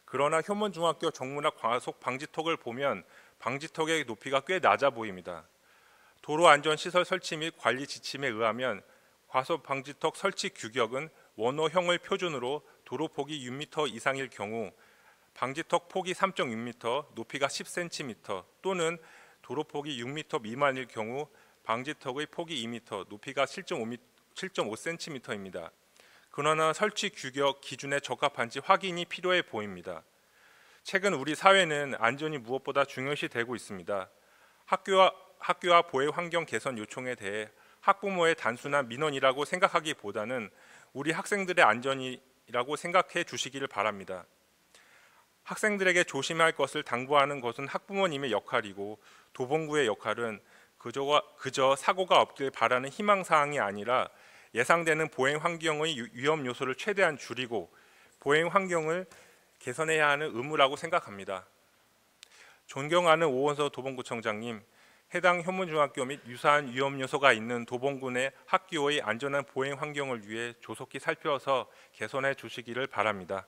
그러나 효문중학교 정문앞 과속 방지턱을 보면 방지턱의 높이가 꽤 낮아 보입니다. 도로안전시설 설치 및 관리 지침에 의하면 과속 방지턱 설치 규격은 원호형을 표준으로 도로폭이 6m 이상일 경우 방지턱 폭이 3.6m, 높이가 10cm 또는 도로폭이 6m 미만일 경우 방지턱의 폭이 2m, 높이가 7.5cm입니다. 그러나 설치 규격 기준에 적합한지 확인이 필요해 보입니다. 최근 우리 사회는 안전이 무엇보다 중요시되고 있습니다. 학교와 보행 환경 개선 요청에 대해 학부모의 단순한 민원이라고 생각하기보다는 우리 학생들의 안전이라고 생각해 주시기를 바랍니다. 학생들에게 조심할 것을 당부하는 것은 학부모님의 역할이고 도봉구의 역할은 그저 사고가 없길 바라는 희망사항이 아니라 예상되는 보행 환경의 위험 요소를 최대한 줄이고 보행 환경을 개선해야 하는 의무라고 생각합니다. 존경하는 오원석 도봉구청장님, 해당 효문중학교 및 유사한 위험 요소가 있는 도봉구 내 학교의 안전한 보행 환경을 위해 조속히 살펴서 개선해 주시기를 바랍니다.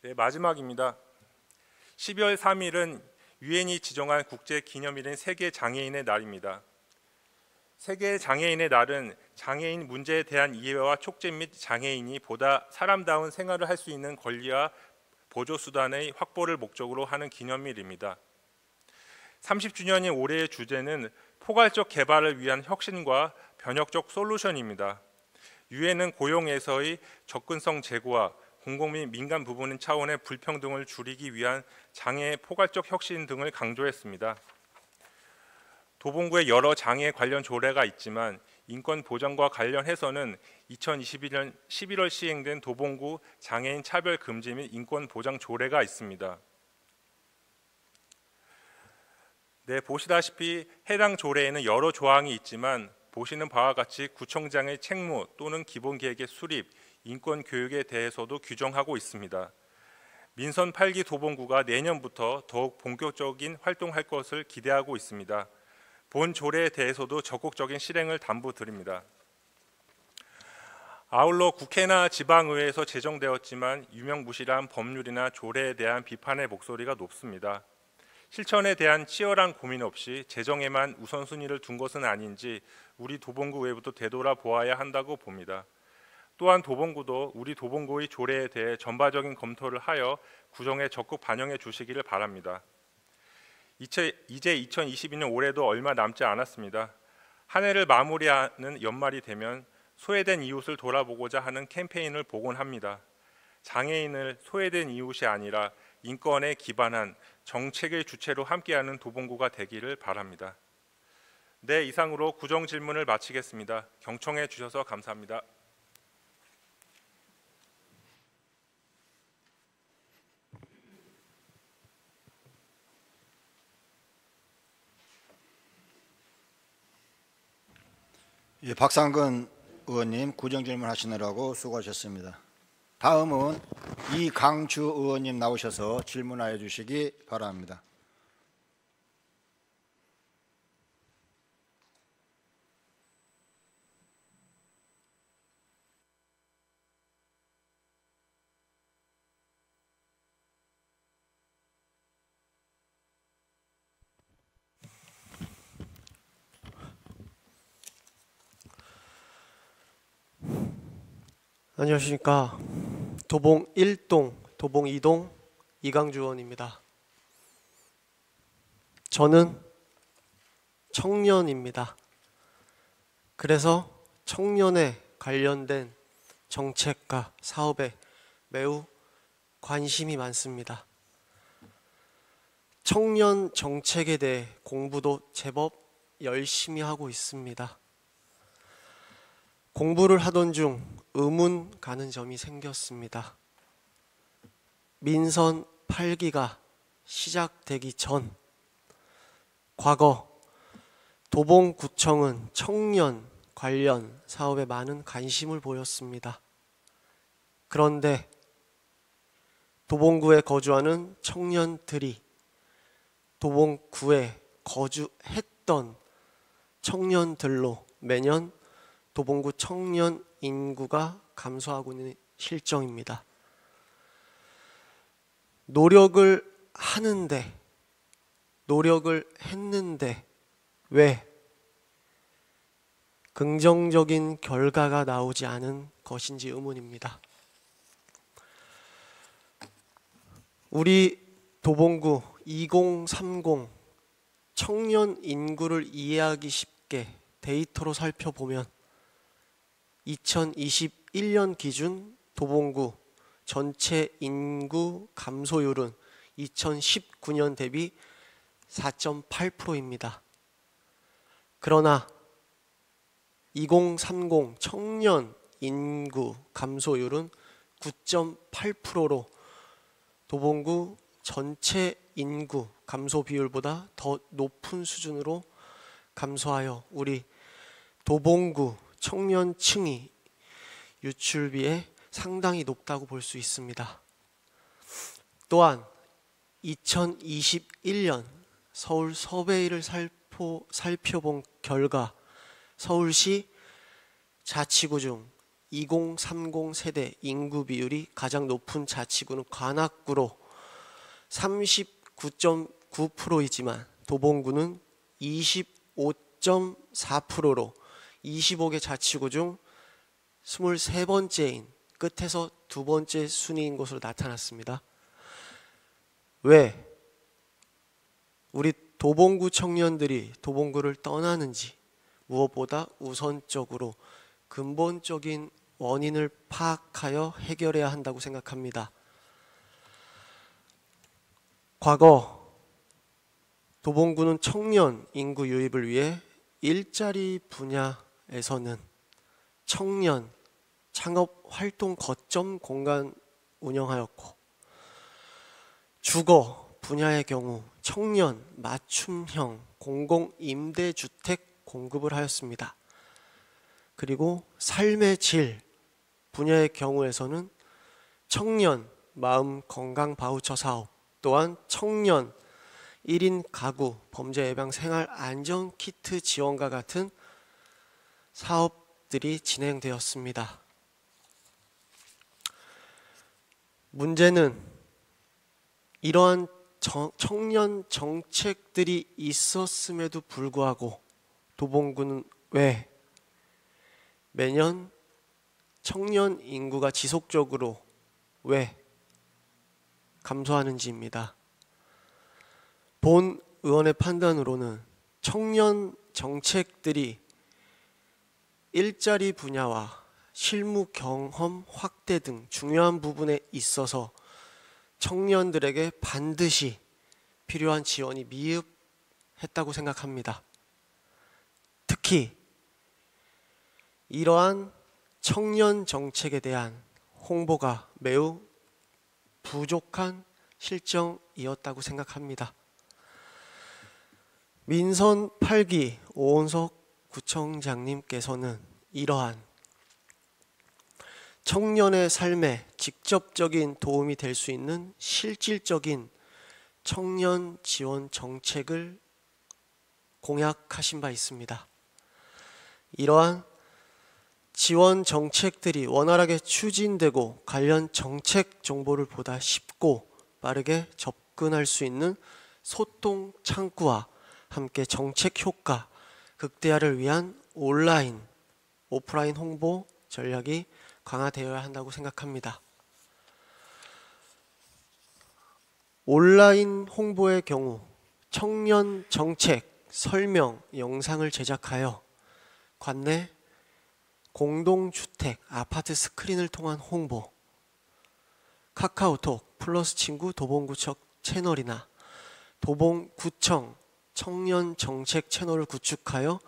네, 마지막입니다. 12월 3일은 유엔이 지정한 국제기념일인 세계장애인의 날입니다. 세계장애인의 날은 장애인 문제에 대한 이해와 촉진 및 장애인이 보다 사람다운 생활을 할 수 있는 권리와 보조수단의 확보를 목적으로 하는 기념일입니다. 30주년인 올해의 주제는 포괄적 개발을 위한 혁신과 변혁적 솔루션입니다. 유엔은 고용에서의 접근성 제고와 공공 및 민간 부분 차원의 불평등을 줄이기 위한 장애 포괄적 혁신 등을 강조했습니다. 도봉구에 여러 장애 관련 조례가 있지만 인권 보장과 관련해서는 2021년 11월 시행된 도봉구 장애인 차별 금지 및 인권 보장 조례가 있습니다. 네, 보시다시피 해당 조례에는 여러 조항이 있지만 보시는 바와 같이 구청장의 책무 또는 기본계획의 수립, 인권 교육에 대해서도 규정하고 있습니다. 민선 8기 도봉구가 내년부터 더욱 본격적인 활동할 것을 기대하고 있습니다. 본 조례에 대해서도 적극적인 실행을 당부드립니다. 아울러 국회나 지방의회에서 제정되었지만 유명무실한 법률이나 조례에 대한 비판의 목소리가 높습니다. 실천에 대한 치열한 고민 없이 제정에만 우선순위를 둔 것은 아닌지 우리 도봉구 외부도 되돌아보아야 한다고 봅니다. 또한 도봉구도 우리 도봉구의 조례에 대해 전반적인 검토를 하여 구정에 적극 반영해 주시기를 바랍니다. 이제 2022년 올해도 얼마 남지 않았습니다. 한 해를 마무리하는 연말이 되면 소외된 이웃을 돌아보고자 하는 캠페인을 복원합니다. 장애인을 소외된 이웃이 아니라 인권에 기반한 정책의 주체로 함께하는 도봉구가 되기를 바랍니다. 네, 이상으로 구정 질문을 마치겠습니다. 경청해 주셔서 감사합니다. 예, 박상근 의원님 구정 질문하시느라고 수고하셨습니다. 다음은 이강주 의원님 나오셔서 질문하여 주시기 바랍니다. 안녕하십니까. 도봉 1동, 도봉 2동 이강주 의원입니다. 저는 청년입니다. 그래서 청년에 관련된 정책과 사업에 매우 관심이 많습니다. 청년 정책에 대해 공부도 제법 열심히 하고 있습니다. 공부를 하던 중 의문 가는 점이 생겼습니다. 민선 8기가 시작되기 전 과거 도봉구청은 청년 관련 사업에 많은 관심을 보였습니다. 그런데 도봉구에 거주하는 청년들이 도봉구에 거주했던 청년들로 매년 도봉구 청년 인구가 감소하고 있는 실정입니다. 노력을 했는데 왜 긍정적인 결과가 나오지 않은 것인지 의문입니다. 우리 도봉구 2030 청년 인구를 이해하기 쉽게 데이터로 살펴보면 2021년 기준 도봉구 전체 인구 감소율은 2019년 대비 4.8%입니다. 그러나 2030 청년 인구 감소율은 9.8%로 도봉구 전체 인구 감소 비율보다 더 높은 수준으로 감소하여 우리 도봉구 청년층이 유출비에 상당히 높다고 볼 수 있습니다. 또한 2021년 서울 서베이를 살펴본 결과 서울시 자치구 중 2030 세대 인구 비율이 가장 높은 자치구는 관악구로 39.9%이지만 도봉구는 25.4%로 25개 자치구 중 23번째인 끝에서 두 번째 순위인 것으로 나타났습니다. 왜 우리 도봉구 청년들이 도봉구를 떠나는지 무엇보다 우선적으로 근본적인 원인을 파악하여 해결해야 한다고 생각합니다. 과거 도봉구는 청년 인구 유입을 위해 일자리 분야에서는 청년 창업 활동 거점 공간 운영하였고 주거 분야의 경우 청년 맞춤형 공공 임대주택 공급을 하였습니다. 그리고 삶의 질 분야의 경우에서는 청년 마음 건강 바우처 사업 또한 청년 1인 가구 범죄 예방 생활 안전 키트 지원과 같은 사업들이 진행되었습니다. 문제는 이러한 청년 정책들이 있었음에도 불구하고 도봉구는 왜 매년 청년 인구가 지속적으로 왜 감소하는지입니다. 본 의원의 판단으로는 청년 정책들이 일자리 분야와 실무 경험 확대 등 중요한 부분에 있어서 청년들에게 반드시 필요한 지원이 미흡했다고 생각합니다. 특히 이러한 청년 정책에 대한 홍보가 매우 부족한 실정이었다고 생각합니다. 민선 8기 오원석 구청장님께서는 이러한 청년의 삶에 직접적인 도움이 될 수 있는 실질적인 청년 지원 정책을 공약하신 바 있습니다. 이러한 지원 정책들이 원활하게 추진되고 관련 정책 정보를 보다 쉽고 빠르게 접근할 수 있는 소통 창구와 함께 정책 효과 극대화를 위한 온라인, 오프라인 홍보 전략이 강화되어야 한다고 생각합니다. 온라인 홍보의 경우 청년 정책 설명 영상을 제작하여 관내 공동주택 아파트 스크린을 통한 홍보, 카카오톡 플러스 친구 도봉구청 채널이나 도봉구청 청년 정책 채널을 구축하여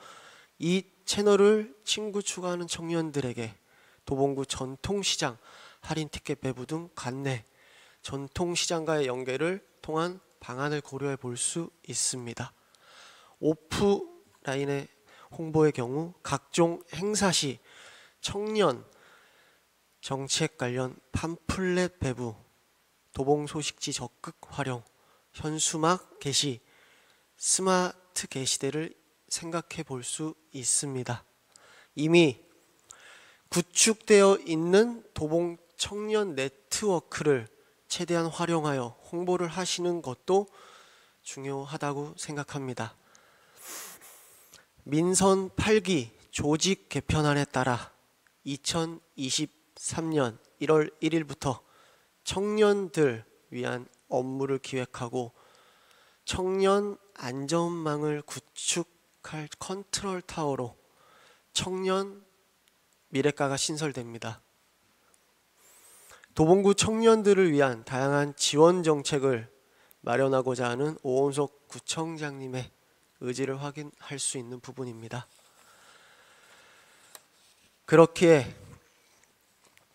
이 채널을 친구 추가하는 청년들에게 도봉구 전통시장 할인 티켓 배부 등 관내 전통시장과의 연계를 통한 방안을 고려해 볼 수 있습니다. 오프라인의 홍보의 경우 각종 행사 시 청년 정책 관련 팜플렛 배부, 도봉 소식지 적극 활용, 현수막 게시, 스마트 게시대를 생각해 볼 수 있습니다. 이미 구축되어 있는 도봉 청년 네트워크를 최대한 활용하여 홍보를 하시는 것도 중요하다고 생각합니다. 민선 8기 조직 개편안에 따라 2023년 1월 1일부터 청년들 위한 업무를 기획하고 청년 안전망을 구축할 컨트롤 타워로 청년 미래과가 신설됩니다. 도봉구 청년들을 위한 다양한 지원 정책을 마련하고자 하는 오원석 구청장님의 의지를 확인할 수 있는 부분입니다. 그렇기에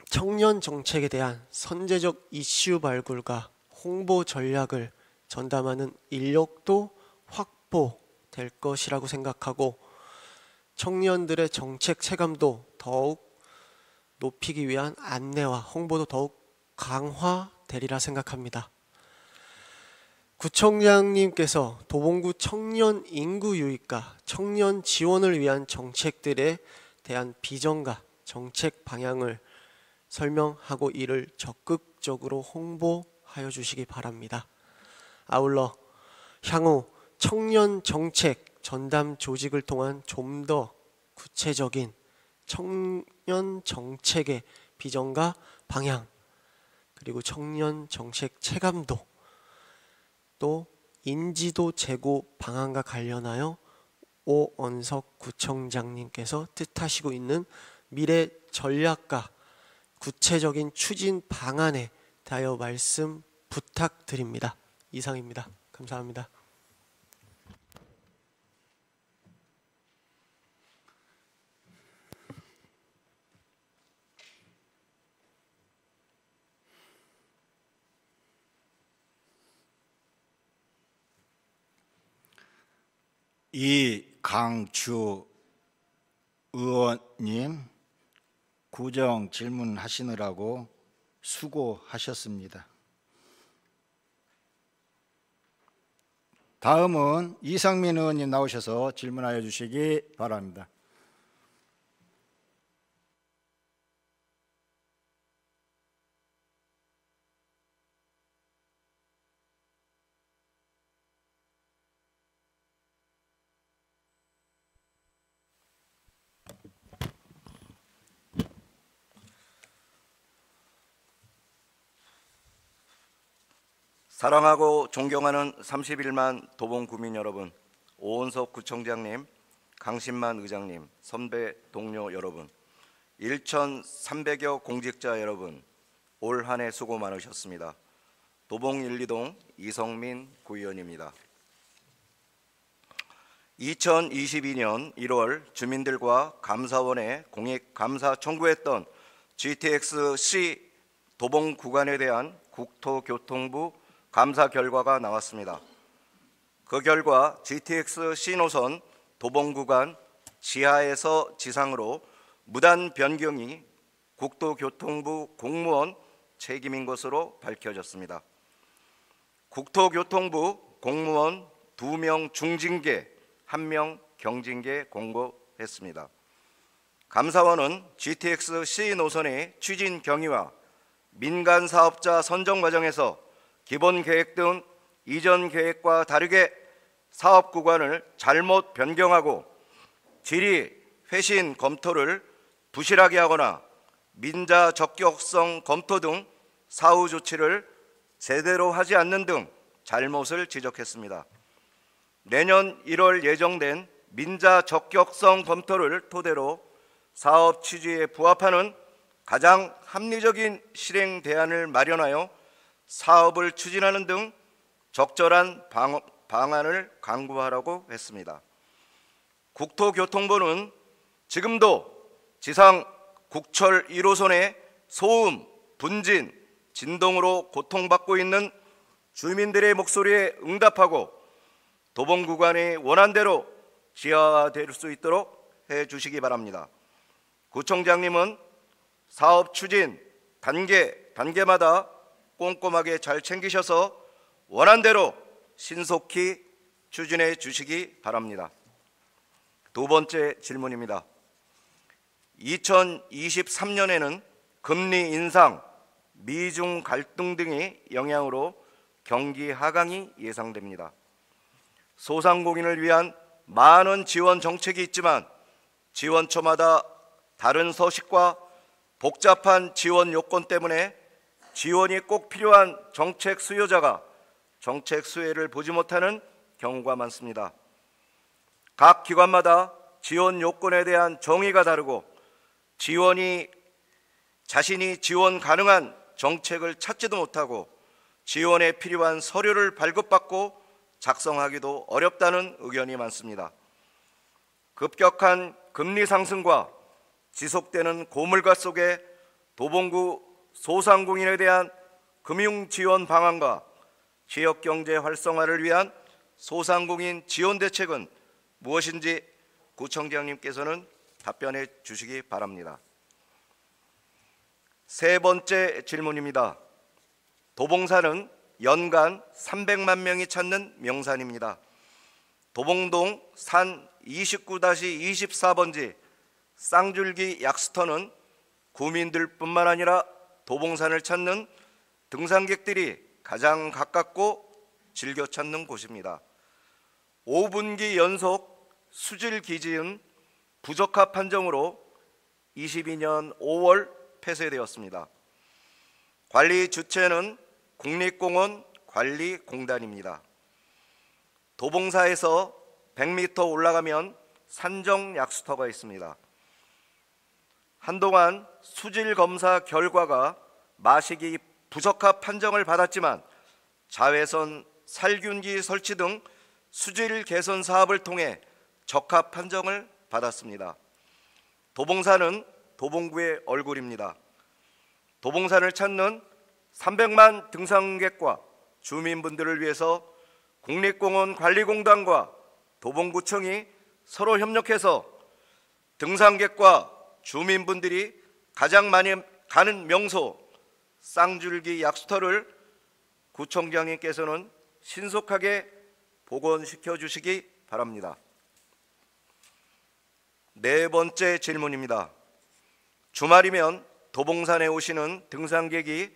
청년 정책에 대한 선제적 이슈 발굴과 홍보 전략을 전담하는 인력도 확보될 것이라고 생각하고 청년들의 정책 체감도 더욱 높이기 위한 안내와 홍보도 더욱 강화되리라 생각합니다. 구청장님께서 도봉구 청년 인구 유입과 청년 지원을 위한 정책들에 대한 비전과 정책 방향을 설명하고 이를 적극적으로 홍보하여 주시기 바랍니다. 아울러 향후 청년 정책 전담 조직을 통한 좀 더 구체적인 청년 정책의 비전과 방향, 그리고 청년 정책 체감도, 또 인지도 제고 방안과 관련하여 오원석 구청장님께서 뜻하시고 있는 미래 전략과 구체적인 추진 방안에 대하여 말씀 부탁드립니다. 이상입니다. 감사합니다. 이강주 의원님, 구정 질문하시느라고 수고하셨습니다. 다음은 이상민 의원님 나오셔서 질문하여 주시기 바랍니다. 사랑하고 존경하는 31만 도봉 구민 여러분, 오원석 구청장님, 강신만 의장님, 선배 동료 여러분, 1,300여 공직자 여러분, 올 한 해 수고 많으셨습니다. 도봉 1, 2동 이성민 구의원입니다. 2022년 1월 주민들과 감사원에 공익 감사 청구했던 GTX-C 도봉 구간에 대한 국토교통부 감사 결과가 나왔습니다. 그 결과 GTX-C 노선 도봉 구간 지하에서 지상으로 무단 변경이 국토교통부 공무원 책임인 것으로 밝혀졌습니다. 국토교통부 공무원 2명 중징계, 1명 경징계 공고했습니다. 감사원은 GTX-C 노선의 추진 경위와 민간 사업자 선정 과정에서 기본 계획 등 이전 계획과 다르게 사업 구간을 잘못 변경하고 질의 회신 검토를 부실하게 하거나 민자 적격성 검토 등 사후 조치를 제대로 하지 않는 등 잘못을 지적했습니다. 내년 1월 예정된 민자 적격성 검토를 토대로 사업 취지에 부합하는 가장 합리적인 실행 대안을 마련하여 사업을 추진하는 등 적절한 방안을 강구하라고 했습니다. 국토교통부는 지금도 지상 국철 1호선의 소음, 분진, 진동으로 고통받고 있는 주민들의 목소리에 응답하고 도봉구간이 원안대로 지하화될 수 있도록 해주시기 바랍니다. 구청장님은 사업 추진 단계마다 꼼꼼하게 잘 챙기셔서 원안대로 신속히 추진해 주시기 바랍니다. 두 번째 질문입니다. 2023년에는 금리 인상, 미중 갈등 등의 영향으로 경기 하강이 예상됩니다. 소상공인을 위한 많은 지원 정책이 있지만 지원처마다 다른 서식과 복잡한 지원 요건 때문에 지원이 꼭 필요한 정책 수요자가 정책 수혜를 보지 못하는 경우가 많습니다. 각 기관마다 지원 요건에 대한 정의가 다르고 자신이 지원 가능한 정책을 찾지도 못하고 지원에 필요한 서류를 발급받고 작성하기도 어렵다는 의견이 많습니다. 급격한 금리 상승과 지속되는 고물가 속에 도봉구 소상공인에 대한 금융 지원 방안과 지역 경제 활성화를 위한 소상공인 지원 대책은 무엇인지 구청장님께서는 답변해 주시기 바랍니다. 세 번째 질문입니다. 도봉산은 연간 300만 명이 찾는 명산입니다. 도봉동 산 29-24번지 쌍줄기 약수터는 구민들뿐만 아니라 도봉산을 찾는 등산객들이 가장 가깝고 즐겨 찾는 곳입니다. 5분기 연속 수질 기지은 부적합 판정으로 22년 5월 폐쇄되었습니다. 관리 주체는 국립공원 관리공단입니다. 도봉사에서 100m 올라가면 산정 약수터가 있습니다. 한동안 수질 검사 결과가 마시기 부적합 판정을 받았지만 자외선 살균기 설치 등 수질 개선 사업을 통해 적합 판정을 받았습니다. 도봉산은 도봉구의 얼굴입니다. 도봉산을 찾는 300만 등산객과 주민분들을 위해서 국립공원 관리공단과 도봉구청이 서로 협력해서 등산객과 주민분들이 가장 많이 가는 명소 쌍줄기 약수터를 구청장님께서는 신속하게 복원시켜 주시기 바랍니다. 네 번째 질문입니다. 주말이면 도봉산에 오시는 등산객이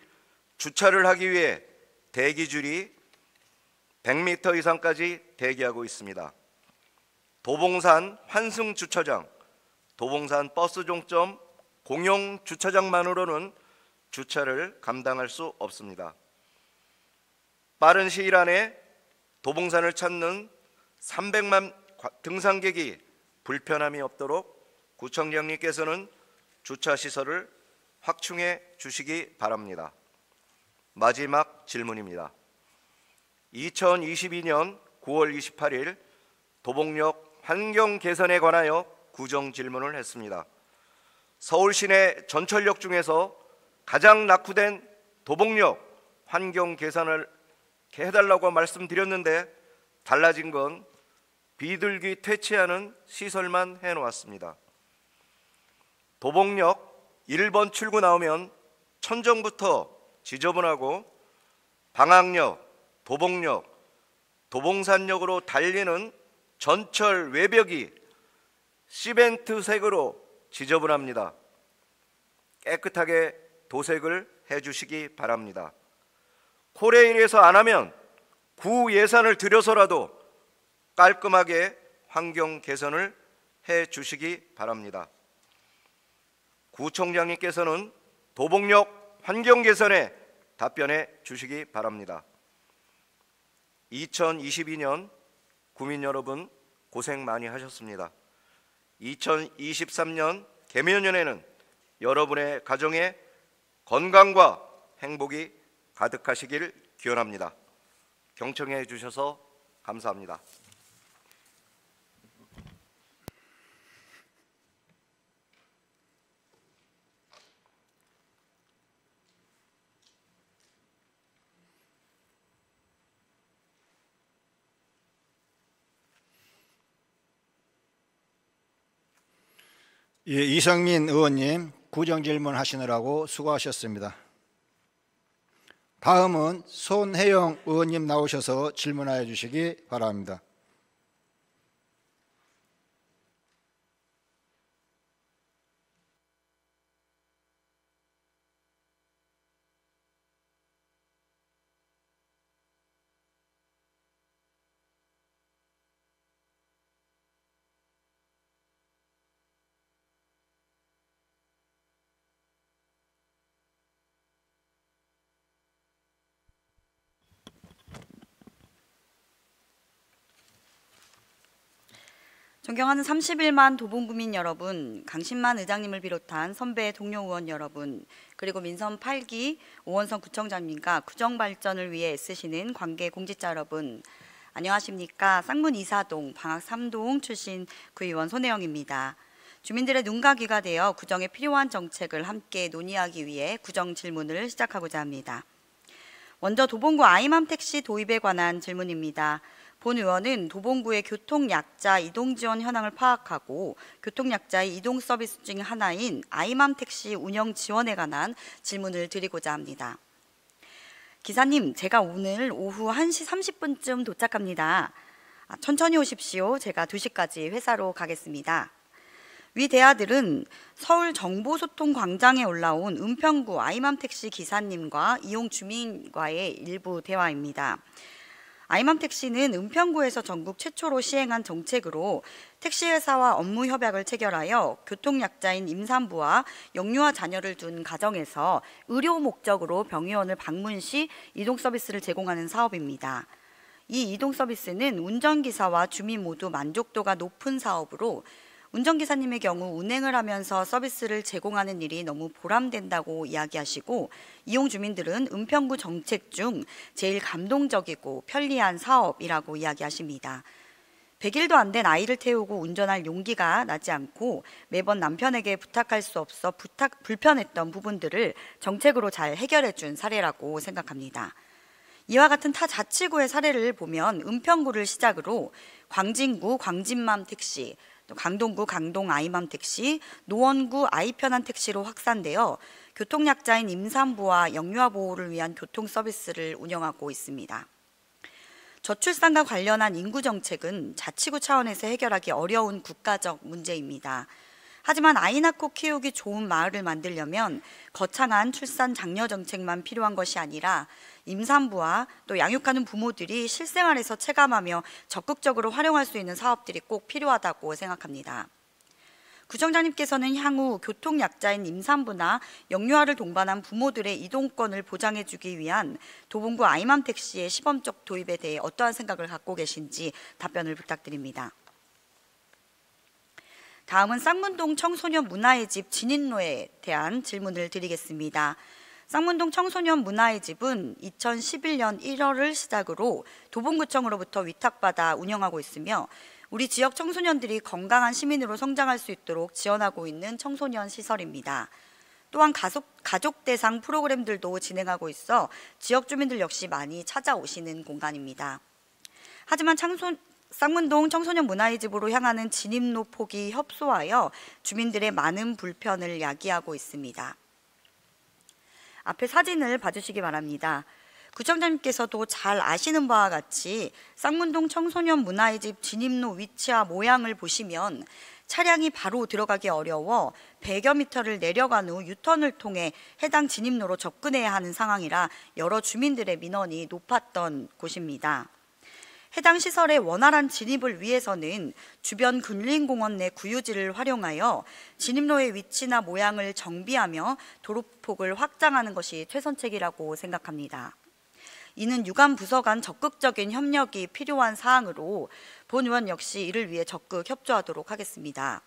주차를 하기 위해 대기줄이 100m 이상까지 대기하고 있습니다. 도봉산 환승주차장, 도봉산 버스 종점 공용 주차장만으로는 주차를 감당할 수 없습니다. 빠른 시일 안에 도봉산을 찾는 300만 등산객이 불편함이 없도록 구청장님께서는 주차시설을 확충해 주시기 바랍니다. 마지막 질문입니다. 2022년 9월 28일 도봉역 환경 개선에 관하여 구정 질문을 했습니다. 서울 시내 전철역 중에서 가장 낙후된 도봉역 환경 개선을 해달라고 말씀드렸는데 달라진 건 비둘기 퇴치하는 시설만 해놓았습니다. 도봉역 1번 출구 나오면 천정부터 지저분하고 방학역, 도봉역, 도봉산역으로 달리는 전철 외벽이 시멘트색으로 지저분합니다. 깨끗하게 도색을 해주시기 바랍니다. 코레일에서 안 하면 구 예산을 들여서라도 깔끔하게 환경 개선을 해 주시기 바랍니다. 구청장님께서는 도봉역 환경 개선에 답변해 주시기 바랍니다. 2022년 구민 여러분 고생 많이 하셨습니다. 2023년 개묘년에는 여러분의 가정에 건강과 행복이 가득하시길 기원합니다. 경청해 주셔서 감사합니다. 예, 이성민 의원님 구정 질문 하시느라고 수고하셨습니다. 다음은 손혜영 의원님 나오셔서 질문하여 주시기 바랍니다. 존경하는 31만 도봉구민 여러분, 강신만 의장님을 비롯한 선배 동료 의원 여러분, 그리고 민선 8기 오원석 구청장님과 구정 발전을 위해 애쓰시는 관계 공직자 여러분, 안녕하십니까? 쌍문 이사동, 방학 3동 출신 구의원 손혜영입니다. 주민들의 눈과 귀가 되어 구정에 필요한 정책을 함께 논의하기 위해 구정 질문을 시작하고자 합니다. 먼저 도봉구 아이맘 택시 도입에 관한 질문입니다. 본 의원은 도봉구의 교통약자 이동지원 현황을 파악하고 교통약자의 이동 서비스 중 하나인 아이맘 택시 운영 지원에 관한 질문을 드리고자 합니다. 기사님, 제가 오늘 오후 1시 30분쯤 도착합니다. 천천히 오십시오. 제가 2시까지 회사로 가겠습니다. 위 대하들은 서울 정보소통광장에 올라온 은평구 아이맘 택시 기사님과 이용 주민과의 일부 대화입니다. 아이맘 택시는 은평구에서 전국 최초로 시행한 정책으로 택시회사와 업무 협약을 체결하여 교통약자인 임산부와 영유아 자녀를 둔 가정에서 의료 목적으로 병의원을 방문 시 이동 서비스를 제공하는 사업입니다. 이 이동 서비스는 운전기사와 주민 모두 만족도가 높은 사업으로 운전기사님의 경우 운행을 하면서 서비스를 제공하는 일이 너무 보람된다고 이야기하시고, 이용 주민들은 은평구 정책 중 제일 감동적이고 편리한 사업이라고 이야기하십니다. 100일도 안 된 아이를 태우고 운전할 용기가 나지 않고 매번 남편에게 부탁할 수 없어 불편했던 부분들을 정책으로 잘 해결해 준 사례라고 생각합니다. 이와 같은 타 자치구의 사례를 보면 은평구를 시작으로 광진구 광진맘 택시, 또 강동구 강동 아이맘 택시, 노원구 아이편한 택시로 확산되어 교통약자인 임산부와 영유아 보호를 위한 교통 서비스를 운영하고 있습니다. 저출산과 관련한 인구 정책은 자치구 차원에서 해결하기 어려운 국가적 문제입니다. 하지만 아이 낳고 키우기 좋은 마을을 만들려면 거창한 출산 장려 정책만 필요한 것이 아니라 임산부와 또 양육하는 부모들이 실생활에서 체감하며 적극적으로 활용할 수 있는 사업들이 꼭 필요하다고 생각합니다. 구청장님께서는 향후 교통약자인 임산부나 영유아를 동반한 부모들의 이동권을 보장해주기 위한 도봉구 아이맘 택시의 시범적 도입에 대해 어떠한 생각을 갖고 계신지 답변을 부탁드립니다. 다음은 쌍문동 청소년 문화의 집 진입로에 대한 질문을 드리겠습니다. 쌍문동 청소년 문화의 집은 2011년 1월을 시작으로 도봉구청으로부터 위탁받아 운영하고 있으며 우리 지역 청소년들이 건강한 시민으로 성장할 수 있도록 지원하고 있는 청소년 시설입니다. 또한 가족 대상 프로그램들도 진행하고 있어 지역 주민들 역시 많이 찾아오시는 공간입니다. 하지만 쌍문동 청소년 문화의 집으로 향하는 진입로 폭이 협소하여 주민들의 많은 불편을 야기하고 있습니다. 앞에 사진을 봐주시기 바랍니다. 구청장님께서도 잘 아시는 바와 같이 쌍문동 청소년 문화의 집 진입로 위치와 모양을 보시면 차량이 바로 들어가기 어려워 100여 미터를 내려간 후 유턴을 통해 해당 진입로로 접근해야 하는 상황이라 여러 주민들의 민원이 높았던 곳입니다. 해당 시설의 원활한 진입을 위해서는 주변 근린공원 내 구유지를 활용하여 진입로의 위치나 모양을 정비하며 도로폭을 확장하는 것이 최선책이라고 생각합니다. 이는 유관 부서 간 적극적인 협력이 필요한 사항으로 본 의원 역시 이를 위해 적극 협조하도록 하겠습니다.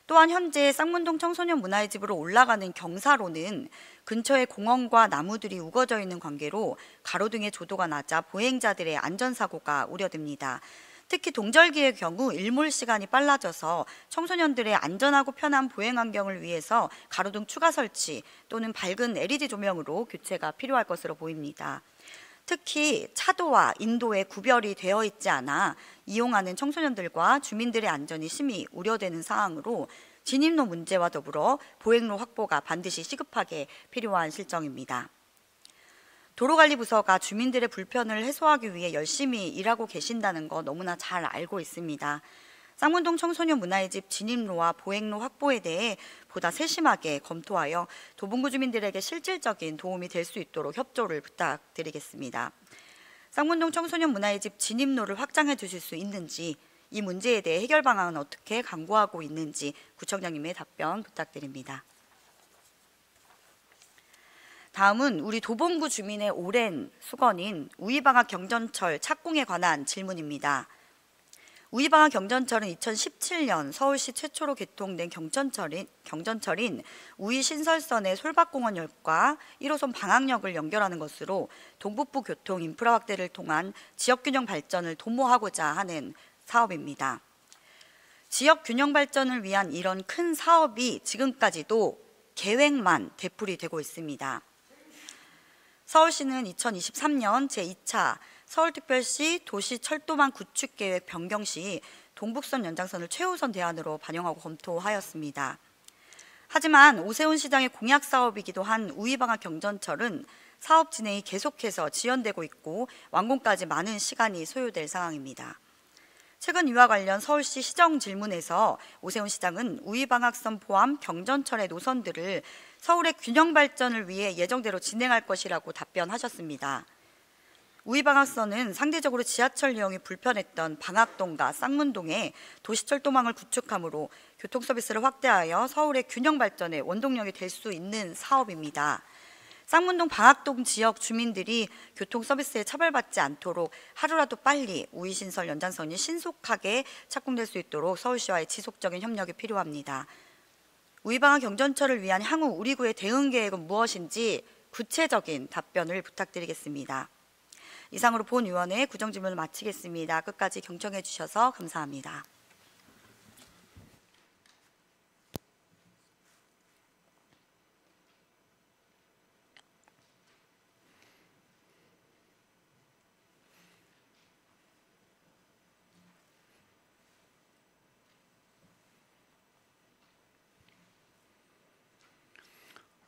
또한 현재 쌍문동 청소년 문화의 집으로 올라가는 경사로는 근처에 공원과 나무들이 우거져 있는 관계로 가로등의 조도가 낮아 보행자들의 안전사고가 우려됩니다. 특히 동절기의 경우 일몰 시간이 빨라져서 청소년들의 안전하고 편한 보행 환경을 위해서 가로등 추가 설치 또는 밝은 LED 조명으로 교체가 필요할 것으로 보입니다. 특히 차도와 인도에 구별이 되어 있지 않아 이용하는 청소년들과 주민들의 안전이 심히 우려되는 사항으로 진입로 문제와 더불어 보행로 확보가 반드시 시급하게 필요한 실정입니다. 도로관리부서가 주민들의 불편을 해소하기 위해 열심히 일하고 계신다는 거 너무나 잘 알고 있습니다. 쌍문동 청소년 문화의 집 진입로와 보행로 확보에 대해 보다 세심하게 검토하여 도봉구 주민들에게 실질적인 도움이 될 수 있도록 협조를 부탁드리겠습니다. 쌍문동 청소년 문화의 집 진입로를 확장해 주실 수 있는지, 이 문제에 대해 해결 방안은 어떻게 강구하고 있는지 구청장님의 답변 부탁드립니다. 다음은 우리 도봉구 주민의 오랜 수건인 우이방학 경전철 착공에 관한 질문입니다. 우이방학 경전철은 2017년 서울시 최초로 개통된 경전철인 우이 신설선의 솔밭공원역과 1호선 방학역을 연결하는 것으로 동북부 교통 인프라 확대를 통한 지역균형 발전을 도모하고자 하는 사업입니다. 지역균형 발전을 위한 이런 큰 사업이 지금까지도 계획만 되풀이되고 있습니다. 서울시는 2023년 제2차 서울특별시 도시철도망 구축계획 변경 시 동북선 연장선을 최우선 대안으로 반영하고 검토하였습니다. 하지만 오세훈 시장의 공약 사업이기도 한 우이방학 경전철은 사업 진행이 계속해서 지연되고 있고 완공까지 많은 시간이 소요될 상황입니다. 최근 이와 관련 서울시 시정 질문에서 오세훈 시장은 우이방학선 포함 경전철의 노선들을 서울의 균형 발전을 위해 예정대로 진행할 것이라고 답변하셨습니다. 우이방학선은 상대적으로 지하철 이용이 불편했던 방학동과 쌍문동에 도시철도망을 구축함으로 교통 서비스를 확대하여 서울의 균형 발전의 원동력이 될 수 있는 사업입니다. 쌍문동 방학동 지역 주민들이 교통 서비스에 차별받지 않도록 하루라도 빨리 우이신설 연장선이 신속하게 착공될 수 있도록 서울시와의 지속적인 협력이 필요합니다. 우이방학 경전철을 위한 향후 우리 구의 대응 계획은 무엇인지 구체적인 답변을 부탁드리겠습니다. 이상으로 본위원회 구정질문을 마치겠습니다. 끝까지 경청해 주셔서 감사합니다.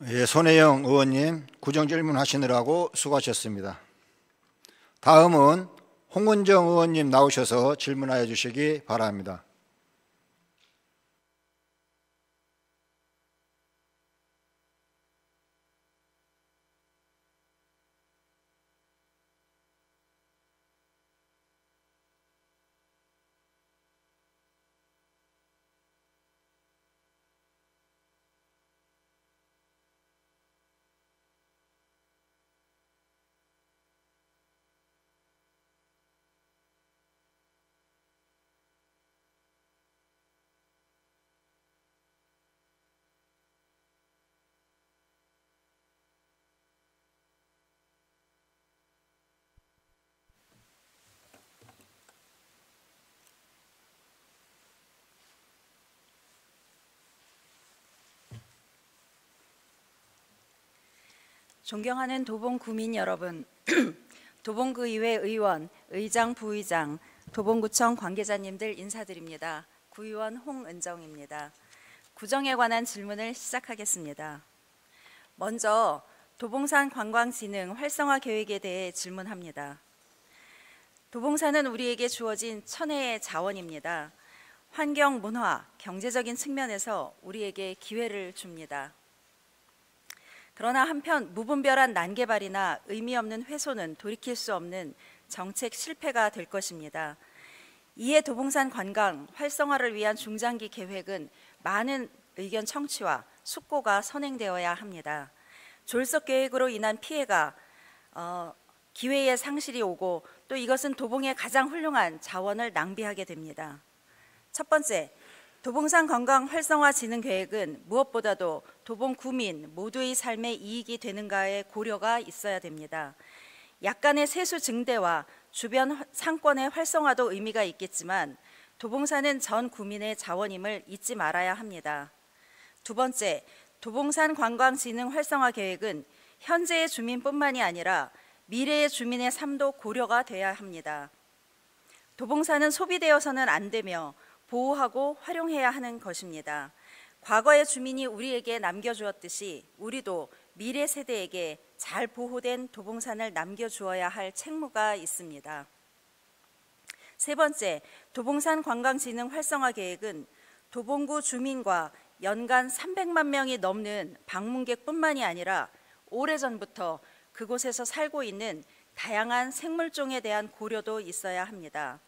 예, 손혜영 의원님 구정질문 하시느라고 수고하셨습니다. 다음은 홍은정 의원님 나오셔서 질문하여 주시기 바랍니다. 존경하는 도봉구민 여러분, 도봉구의회 의원, 의장, 부의장, 도봉구청 관계자님들 인사드립니다. 구의원 홍은정입니다. 구정에 관한 질문을 시작하겠습니다. 먼저 도봉산 관광진흥 활성화 계획에 대해 질문합니다. 도봉산은 우리에게 주어진 천혜의 자원입니다. 환경, 문화, 경제적인 측면에서 우리에게 기회를 줍니다. 그러나 한편 무분별한 난개발이나 의미 없는 훼손은 돌이킬 수 없는 정책 실패가 될 것입니다. 이에 도봉산 관광 활성화를 위한 중장기 계획은 많은 의견 청취와 숙고가 선행되어야 합니다. 졸속 계획으로 인한 피해가 기회의 상실이 오고 또 이것은 도봉의 가장 훌륭한 자원을 낭비하게 됩니다. 첫 번째, 도봉산 관광 활성화 진흥 계획은 무엇보다도 도봉 구민 모두의 삶에 이익이 되는가의 고려가 있어야 됩니다. 약간의 세수 증대와 주변 상권의 활성화도 의미가 있겠지만 도봉산은 전 구민의 자원임을 잊지 말아야 합니다. 두 번째, 도봉산 관광 진흥 활성화 계획은 현재의 주민뿐만이 아니라 미래의 주민의 삶도 고려가 돼야 합니다. 도봉산은 소비되어서는 안 되며 보호하고 활용해야 하는 것입니다. 과거의 주민이 우리에게 남겨주었듯이 우리도 미래 세대에게 잘 보호된 도봉산을 남겨주어야 할 책무가 있습니다. 세 번째, 도봉산 관광진흥 활성화 계획은 도봉구 주민과 연간 300만 명이 넘는 방문객뿐만이 아니라 오래전부터 그곳에서 살고 있는 다양한 생물종에 대한 고려도 있어야 합니다.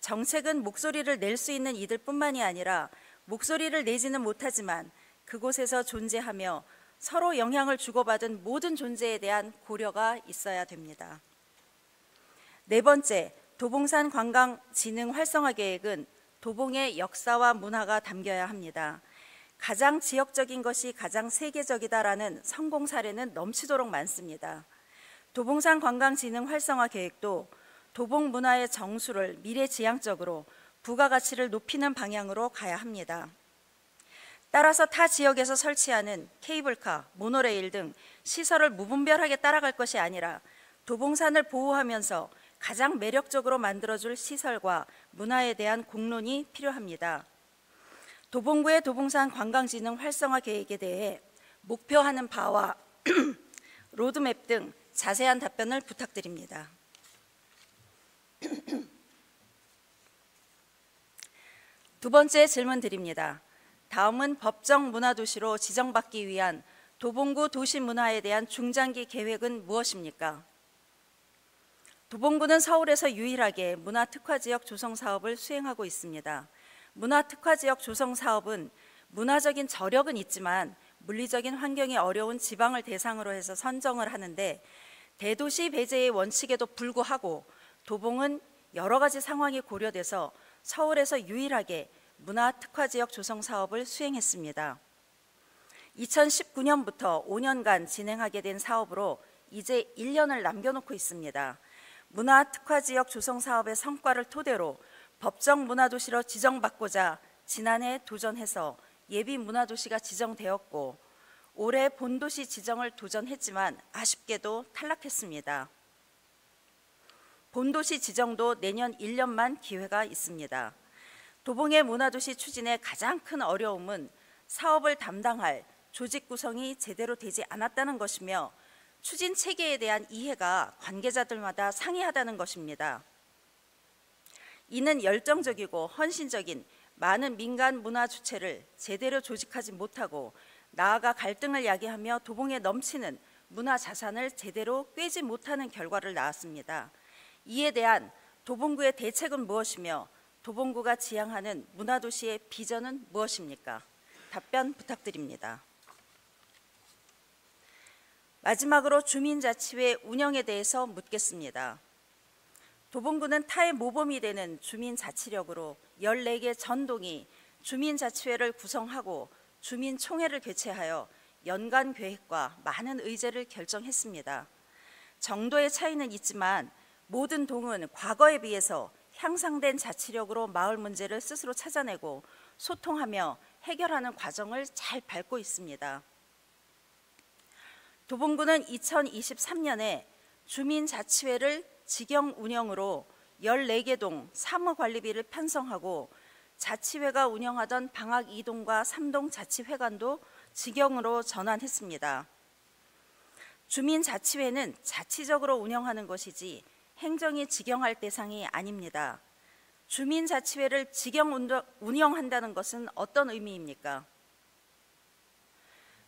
정책은 목소리를 낼 수 있는 이들뿐만이 아니라 목소리를 내지는 못하지만 그곳에서 존재하며 서로 영향을 주고받은 모든 존재에 대한 고려가 있어야 됩니다. 네 번째, 도봉산 관광진흥 활성화 계획은 도봉의 역사와 문화가 담겨야 합니다. 가장 지역적인 것이 가장 세계적이다라는 성공 사례는 넘치도록 많습니다. 도봉산 관광진흥 활성화 계획도 도봉 문화의 정수를 미래지향적으로 부가가치를 높이는 방향으로 가야 합니다. 따라서 타 지역에서 설치하는 케이블카, 모노레일 등 시설을 무분별하게 따라갈 것이 아니라 도봉산을 보호하면서 가장 매력적으로 만들어줄 시설과 문화에 대한 공론이 필요합니다. 도봉구의 도봉산 관광진흥 활성화 계획에 대해 목표하는 바와 로드맵 등 자세한 답변을 부탁드립니다. 두 번째 질문 드립니다. 다음은 법정 문화도시로 지정받기 위한 도봉구 도시문화에 대한 중장기 계획은 무엇입니까? 도봉구는 서울에서 유일하게 문화특화지역 조성 사업을 수행하고 있습니다. 문화특화지역 조성 사업은 문화적인 저력은 있지만 물리적인 환경이 어려운 지방을 대상으로 해서 선정을 하는데 대도시 배제의 원칙에도 불구하고 도봉은 여러 가지 상황이 고려돼서 서울에서 유일하게 문화특화지역 조성 사업을 수행했습니다. 2019년부터 5년간 진행하게 된 사업으로 이제 1년을 남겨놓고 있습니다. 문화특화지역 조성 사업의 성과를 토대로 법정 문화도시로 지정받고자 지난해 도전해서 예비 문화도시가 지정되었고 올해 본도시 지정을 도전했지만 아쉽게도 탈락했습니다. 본도시 지정도 내년 1년만 기회가 있습니다. 도봉의 문화도시 추진의 가장 큰 어려움은 사업을 담당할 조직 구성이 제대로 되지 않았다는 것이며 추진 체계에 대한 이해가 관계자들마다 상이하다는 것입니다. 이는 열정적이고 헌신적인 많은 민간 문화 주체를 제대로 조직하지 못하고 나아가 갈등을 야기하며 도봉에 넘치는 문화 자산을 제대로 꿰지 못하는 결과를 낳았습니다. 이에 대한 도봉구의 대책은 무엇이며 도봉구가 지향하는 문화도시의 비전은 무엇입니까? 답변 부탁드립니다. 마지막으로 주민자치회 운영에 대해서 묻겠습니다. 도봉구는 타의 모범이 되는 주민자치력으로 14개 전동이 주민자치회를 구성하고 주민총회를 개최하여 연간 계획과 많은 의제를 결정했습니다. 정도의 차이는 있지만 모든 동은 과거에 비해서 향상된 자치력으로 마을 문제를 스스로 찾아내고 소통하며 해결하는 과정을 잘 밟고 있습니다. 도봉구는 2023년에 주민자치회를 직영 운영으로 14개 동 사무관리비를 편성하고 자치회가 운영하던 방학 2동과 3동 자치회관도 직영으로 전환했습니다. 주민자치회는 자치적으로 운영하는 것이지 행정이 직영할 대상이 아닙니다. 주민자치회를 직영 운영한다는 것은 어떤 의미입니까?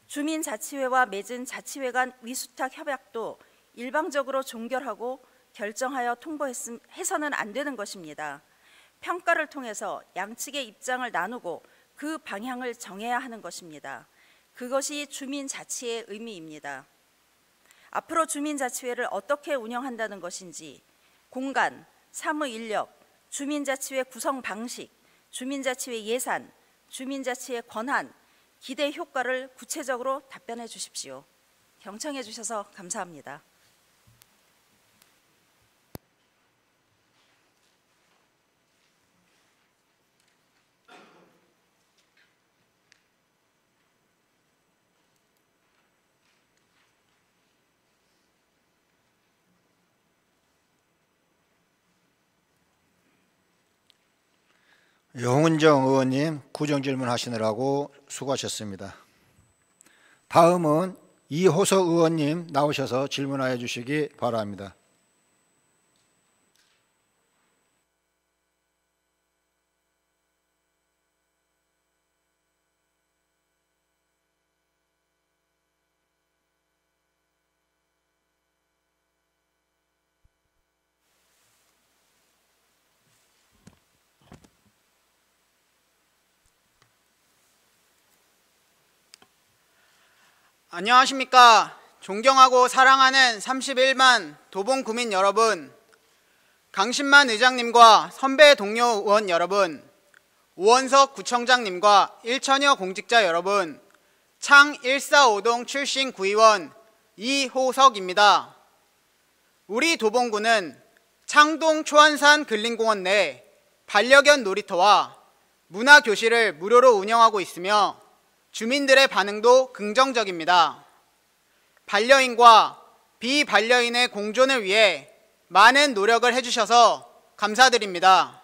주민자치회와 맺은 자치회 간 위수탁 협약도 일방적으로 종결하고 결정하여 통보해서는 안 되는 것입니다. 평가를 통해서 양측의 입장을 나누고 그 방향을 정해야 하는 것입니다. 그것이 주민자치의 의미입니다. 앞으로 주민자치회를 어떻게 운영한다는 것인지 공간, 사무인력, 주민자치회 구성 방식, 주민자치회 예산, 주민자치회 권한, 기대 효과를 구체적으로 답변해 주십시오. 경청해 주셔서 감사합니다. 홍은정 의원님 구정 질문하시느라고 수고하셨습니다. 다음은 이호석 의원님 나오셔서 질문하여 주시기 바랍니다. 안녕하십니까. 존경하고 사랑하는 31만 도봉구민 여러분, 강신만 의장님과 선배 동료 의원 여러분, 오원석 구청장님과 일천여 공직자 여러분, 창 145동 출신 구의원 이호석입니다. 우리 도봉구는 창동 초안산 근린공원 내 반려견 놀이터와 문화교실을 무료로 운영하고 있으며 주민들의 반응도 긍정적입니다. 반려인과 비반려인의 공존을 위해 많은 노력을 해주셔서 감사드립니다.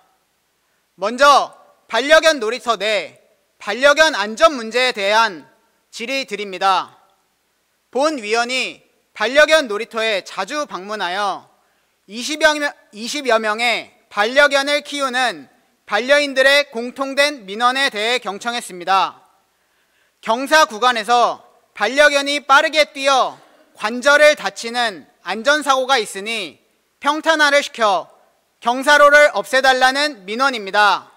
먼저 반려견 놀이터 내 반려견 안전 문제에 대한 질의드립니다. 본 위원이 반려견 놀이터에 자주 방문하여 20여 명의 반려견을 키우는 반려인들의 공통된 민원에 대해 경청했습니다. 경사 구간에서 반려견이 빠르게 뛰어 관절을 다치는 안전사고가 있으니 평탄화를 시켜 경사로를 없애달라는 민원입니다.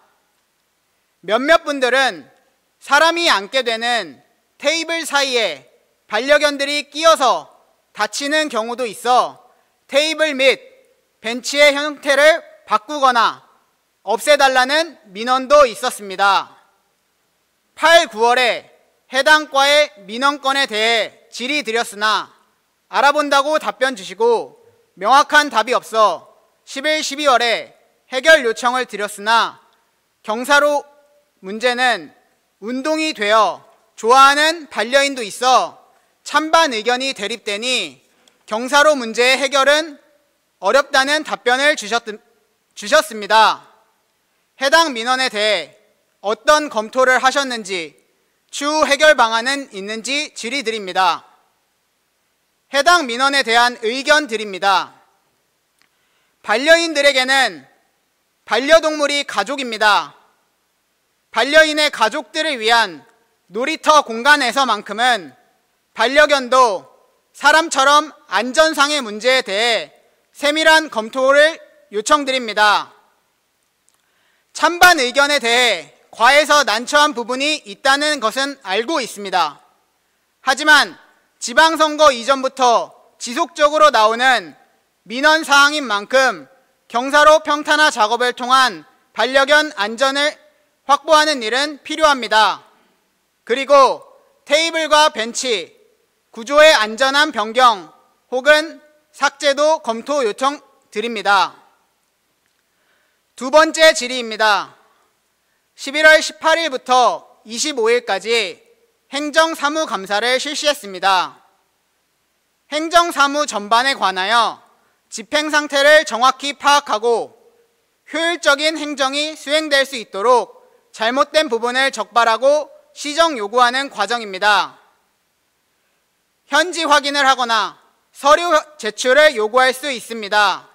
몇몇 분들은 사람이 앉게 되는 테이블 사이에 반려견들이 끼어서 다치는 경우도 있어 테이블 및 벤치의 형태를 바꾸거나 없애달라는 민원도 있었습니다. 8, 9월에 해당 과의 민원건에 대해 질의드렸으나 알아본다고 답변 주시고 명확한 답이 없어 11, 12월에 해결 요청을 드렸으나 경사로 문제는 운동이 되어 좋아하는 반려인도 있어 찬반 의견이 대립되니 경사로 문제의 해결은 어렵다는 답변을 주셨습니다. 해당 민원에 대해 어떤 검토를 하셨는지 추후 해결 방안은 있는지 질의드립니다. 해당 민원에 대한 의견 드립니다. 반려인들에게는 반려동물이 가족입니다. 반려인의 가족들을 위한 놀이터 공간에서만큼은 반려견도 사람처럼 안전상의 문제에 대해 세밀한 검토를 요청드립니다. 찬반 의견에 대해 과에서 난처한 부분이 있다는 것은 알고 있습니다. 하지만 지방선거 이전부터 지속적으로 나오는 민원 사항인 만큼 경사로 평탄화 작업을 통한 반려견 안전을 확보하는 일은 필요합니다. 그리고 테이블과 벤치, 구조의 안전한 변경 혹은 삭제도 검토 요청드립니다. 두 번째 질의입니다. 11월 18일부터 25일까지 행정사무감사를 실시했습니다. 행정사무 전반에 관하여 집행 상태를 정확히 파악하고 효율적인 행정이 수행될 수 있도록 잘못된 부분을 적발하고 시정 요구하는 과정입니다. 현지 확인을 하거나 서류 제출을 요구할 수 있습니다.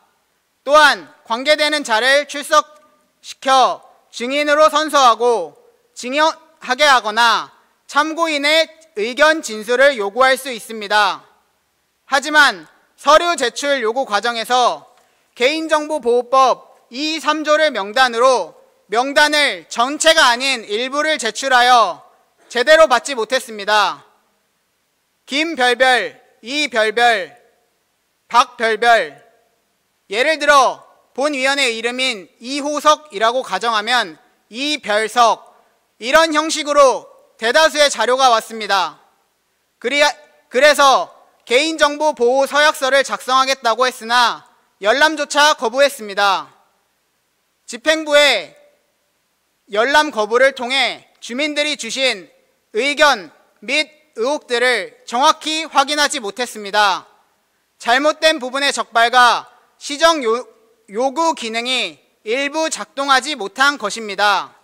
또한 관계되는 자를 출석시켜 증인으로 선서하고 증언하게 하거나 참고인의 의견 진술을 요구할 수 있습니다. 하지만 서류 제출 요구 과정에서 개인정보보호법 2, 3조를 명단을 전체가 아닌 일부를 제출하여 제대로 받지 못했습니다. 김별별, 이별별, 박별별, 예를 들어 본 위원의 이름인 이호석이라고 가정하면 이별석, 이런 형식으로 대다수의 자료가 왔습니다. 그래서 개인정보 보호 서약서를 작성하겠다고 했으나 열람조차 거부했습니다. 집행부의 열람 거부를 통해 주민들이 주신 의견 및 의혹들을 정확히 확인하지 못했습니다. 잘못된 부분의 적발과 시정 요구 기능이 일부 작동하지 못한 것입니다.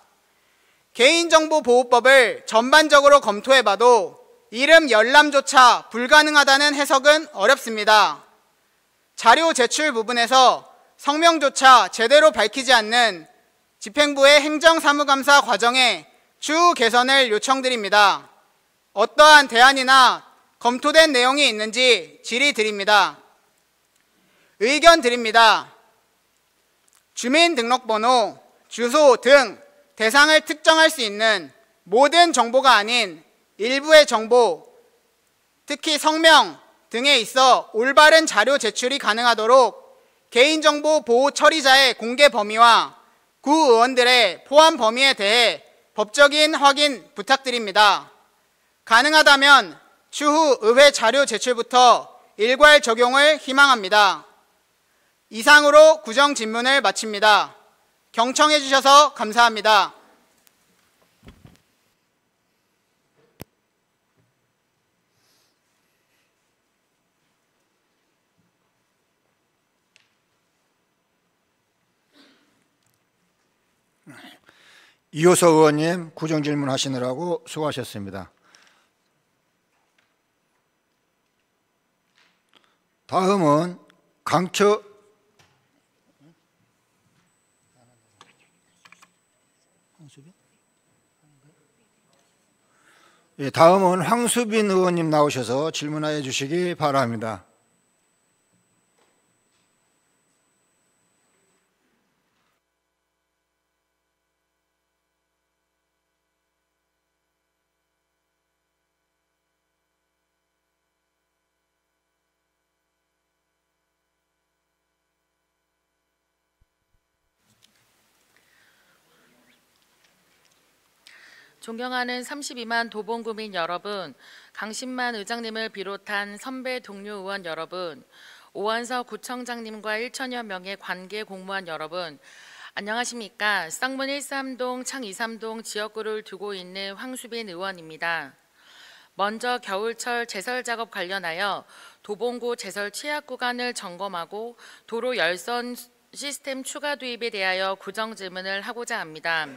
개인정보보호법을 전반적으로 검토해봐도 이름 열람조차 불가능하다는 해석은 어렵습니다. 자료 제출 부분에서 성명조차 제대로 밝히지 않는 집행부의 행정사무감사 과정에 추후 개선을 요청드립니다. 어떠한 대안이나 검토된 내용이 있는지 질의드립니다. 의견 드립니다. 주민등록번호, 주소 등 대상을 특정할 수 있는 모든 정보가 아닌 일부의 정보, 특히 성명 등에 있어 올바른 자료 제출이 가능하도록 개인정보 보호 처리자의 공개 범위와 구의원들의 포함 범위에 대해 법적인 확인 부탁드립니다. 가능하다면 추후 의회 자료 제출부터 일괄 적용을 희망합니다. 이상으로 구정 질문을 마칩니다. 경청해 주셔서 감사합니다. 이호석 의원님, 구정 질문 하시느라고 수고하셨습니다. 다음은 다음은 황수빈 의원님 나오셔서 질문하여 주시기 바랍니다. 존경하는 32만 도봉구민 여러분, 강신만 의장님을 비롯한 선배 동료 의원 여러분, 오원석 구청장님과 1천여 명의 관계 공무원 여러분, 안녕하십니까? 쌍문 1~3동, 창 2~3동 지역구를 두고 있는 황수빈 의원입니다. 먼저 겨울철 제설 작업 관련하여 도봉구 제설 취약 구간을 점검하고 도로 열선 시스템 추가 도입에 대하여 구정 질문을 하고자 합니다.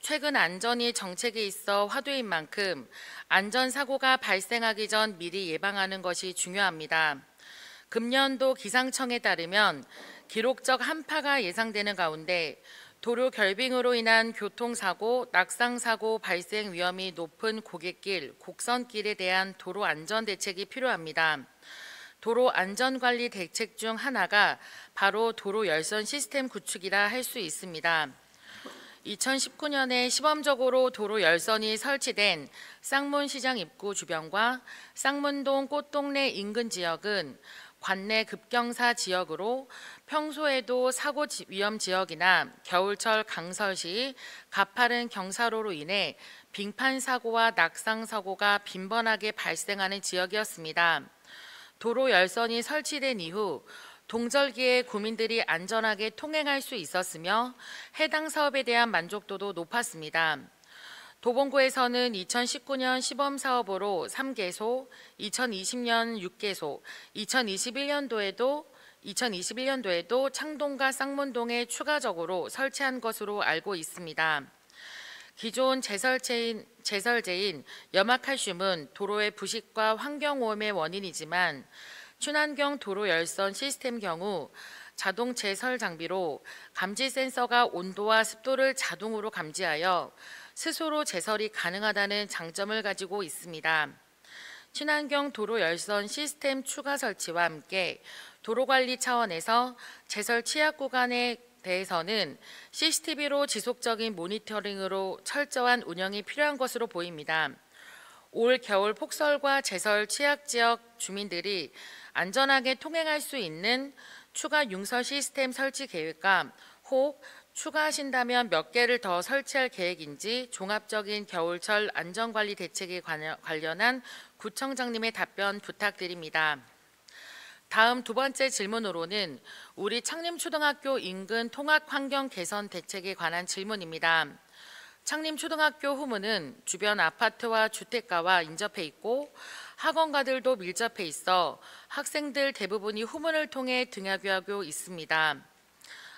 최근 안전이 정책에 있어 화두인 만큼 안전사고가 발생하기 전 미리 예방하는 것이 중요합니다. 금년도 기상청에 따르면 기록적 한파가 예상되는 가운데 도로 결빙으로 인한 교통사고, 낙상사고 발생 위험이 높은 고갯길, 곡선길에 대한 도로 안전 대책이 필요합니다. 도로 안전관리 대책 중 하나가 바로 도로 열선 시스템 구축이라 할 수 있습니다. 2019년에 시범적으로 도로 열선이 설치된 쌍문시장 입구 주변과 쌍문동 꽃동네 인근 지역은 관내 급경사 지역으로 평소에도 사고 위험 지역이나 겨울철 강설 시 가파른 경사로로 인해 빙판 사고와 낙상 사고가 빈번하게 발생하는 지역이었습니다. 도로 열선이 설치된 이후 동절기에 구민들이 안전하게 통행할 수 있었으며 해당 사업에 대한 만족도도 높았습니다. 도봉구에서는 2019년 시범 사업으로 3개소, 2020년 6개소, 2021년도에도 창동과 쌍문동에 추가적으로 설치한 것으로 알고 있습니다. 기존 제설제인 염화칼슘은 도로의 부식과 환경오염의 원인이지만 친환경 도로 열선 시스템 경우 자동 제설 장비로 감지 센서가 온도와 습도를 자동으로 감지하여 스스로 제설이 가능하다는 장점을 가지고 있습니다. 친환경 도로 열선 시스템 추가 설치와 함께 도로관리 차원에서 제설 취약 구간에 대해서는 CCTV로 지속적인 모니터링으로 철저한 운영이 필요한 것으로 보입니다. 올 겨울 폭설과 제설 취약 지역 주민들이 안전하게 통행할 수 있는 추가 융설 시스템 설치 계획과 혹 추가하신다면 몇 개를 더 설치할 계획인지 종합적인 겨울철 안전관리 대책에 관련한 구청장님의 답변 부탁드립니다. 다음 두 번째 질문으로는 우리 창림초등학교 인근 통학환경 개선 대책에 관한 질문입니다. 창림초등학교 후문은 주변 아파트와 주택가와 인접해 있고 학원가들도 밀접해 있어 학생들 대부분이 후문을 통해 등하교하고 있습니다.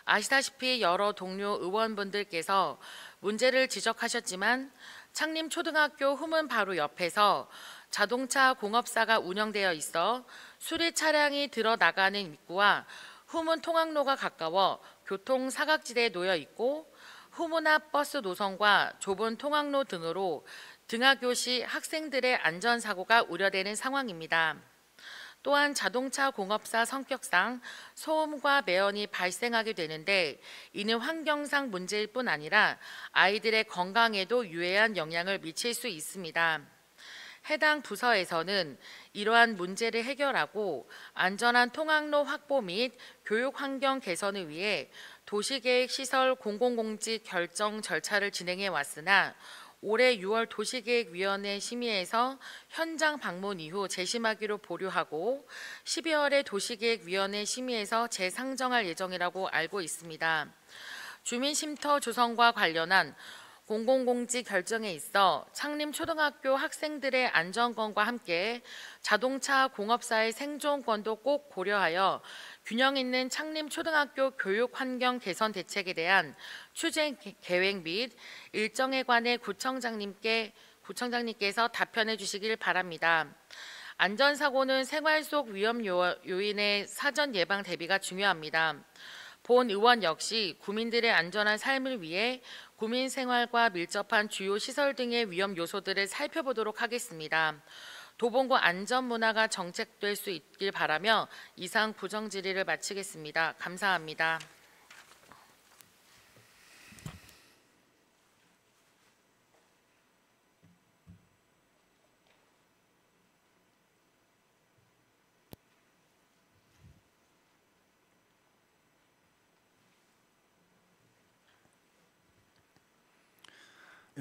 아시다시피 여러 동료 의원분들께서 문제를 지적하셨지만 창림 초등학교 후문 바로 옆에서 자동차 공업사가 운영되어 있어 수리 차량이 들어 나가는 입구와 후문 통학로가 가까워 교통 사각지대에 놓여 있고 후문 앞 버스 노선과 좁은 통학로 등으로 등하교 시 학생들의 안전사고가 우려되는 상황입니다. 또한 자동차 공업사 성격상 소음과 매연이 발생하게 되는데 이는 환경상 문제일 뿐 아니라 아이들의 건강에도 유해한 영향을 미칠 수 있습니다. 해당 부서에서는 이러한 문제를 해결하고 안전한 통학로 확보 및 교육 환경 개선을 위해 도시계획 시설 공공공지 결정 절차를 진행해 왔으나 올해 6월 도시계획위원회 심의에서 현장 방문 이후 재심하기로 보류하고 12월에 도시계획위원회 심의에서 재상정할 예정이라고 알고 있습니다. 주민쉼터 조성과 관련한 공공공지 결정에 있어 창림 초등학교 학생들의 안전권과 함께 자동차 공업사의 생존권도 꼭 고려하여 균형 있는 창림 초등학교 교육 환경 개선 대책에 대한 추진 계획 및 일정에 관해 구청장님께서 답변해 주시길 바랍니다. 안전사고는 생활 속 위험 요인의 사전 예방 대비가 중요합니다. 본 의원 역시 국민들의 안전한 삶을 위해 국민 생활과 밀접한 주요 시설 등의 위험 요소들을 살펴보도록 하겠습니다. 도봉구 안전문화가 정책될 수 있길 바라며 이상 부정 질의를 마치겠습니다. 감사합니다.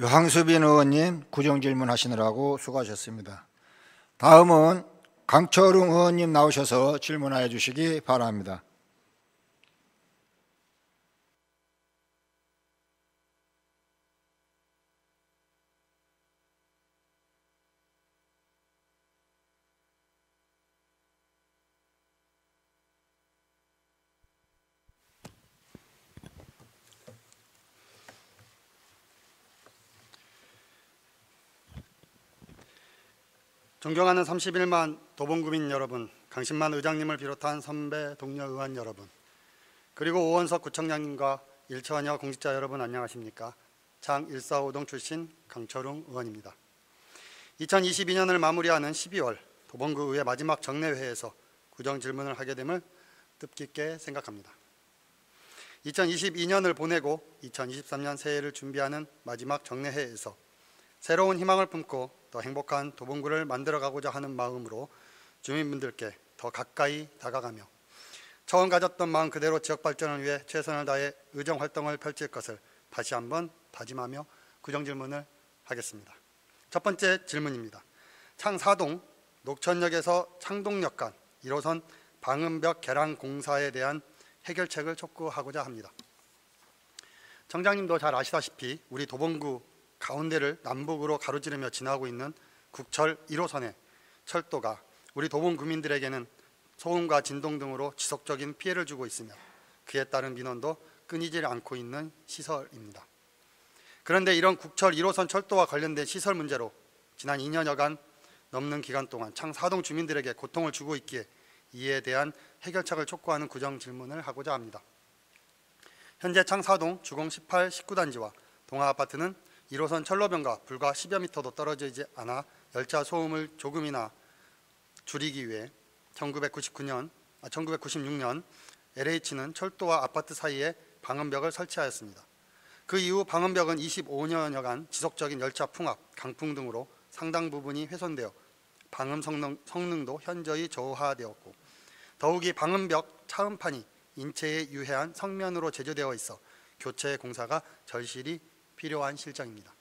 황수빈 의원님 구정질문 하시느라고 수고하셨습니다. 다음은 강철웅 의원님 나오셔서 질문하여 주시기 바랍니다. 존경하는 31만 도봉구민 여러분, 강신만 의장님을 비롯한 선배 동료 의원 여러분, 그리고 오원석 구청장님과 일처녀 공직자 여러분 안녕하십니까? 장 145동 출신 강철웅 의원입니다. 2022년을 마무리하는 12월 도봉구의회 마지막 정례회에서 구정 질문을 하게 됨을 뜻깊게 생각합니다. 2022년을 보내고 2023년 새해를 준비하는 마지막 정례회에서 새로운 희망을 품고 더 행복한 도봉구를 만들어가고자 하는 마음으로 주민분들께 더 가까이 다가가며 처음 가졌던 마음 그대로 지역 발전을 위해 최선을 다해 의정 활동을 펼칠 것을 다시 한번 다짐하며 구정 질문을 하겠습니다. 첫 번째 질문입니다. 창사동 녹천역에서 창동역 간 1호선 방음벽 개량 공사에 대한 해결책을 촉구하고자 합니다. 청장님도 잘 아시다시피 우리 도봉구 가운데를 남북으로 가로지르며 지나고 있는 국철 1호선의 철도가 우리 도봉 구민들에게는 소음과 진동 등으로 지속적인 피해를 주고 있으며 그에 따른 민원도 끊이질 않고 있는 시설입니다. 그런데 이런 국철 1호선 철도와 관련된 시설 문제로 지난 2년여간 넘는 기간 동안 창사동 주민들에게 고통을 주고 있기에 이에 대한 해결책을 촉구하는 구정 질문을 하고자 합니다. 현재 창사동 주공 18, 19단지와 동아아파트는 1호선 철로변과 불과 10여 미터도 떨어지지 않아 열차 소음을 조금이나 줄이기 위해 1996년 LH는 철도와 아파트 사이에 방음벽을 설치하였습니다. 그 이후 방음벽은 25년여간 지속적인 열차 풍압, 강풍 등으로 상당 부분이 훼손되어 방음 성능도 현저히 저하되었고 더욱이 방음벽 차음판이 인체에 유해한 성면으로 제조되어 있어 교체 공사가 절실히 필요한 실정입니다.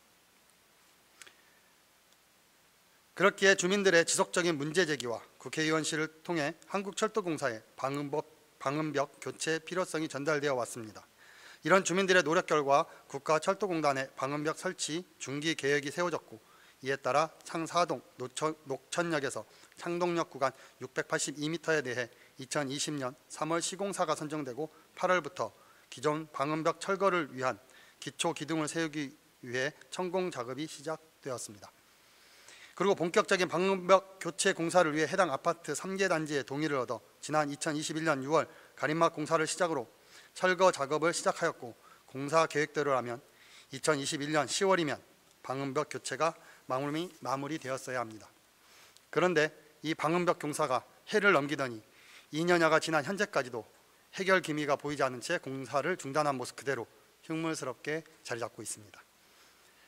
그렇기에 주민들의 지속적인 문제 제기와 국회의원실을 통해 한국철도공사의 방음벽 교체 필요성이 전달되어 왔습니다. 이런 주민들의 노력 결과 국가철도공단의 방음벽 설치 중기 계획이 세워졌고 이에 따라 창사동 녹천역에서 창동역 구간 682m에 대해 2020년 3월 시공사가 선정되고 8월부터 기존 방음벽 철거를 위한 기초 기둥을 세우기 위해 천공 작업이 시작되었습니다. 그리고 본격적인 방음벽 교체 공사를 위해 해당 아파트 3개 단지의 동의를 얻어 지난 2021년 6월 가림막 공사를 시작으로 철거 작업을 시작하였고, 공사 계획대로라면 2021년 10월이면 방음벽 교체가 마무리되었어야 합니다. 그런데 이 방음벽 공사가 해를 넘기더니 2년여가 지난 현재까지도 해결 기미가 보이지 않은 채 공사를 중단한 모습 그대로 흉물스럽게 자리 잡고 있습니다.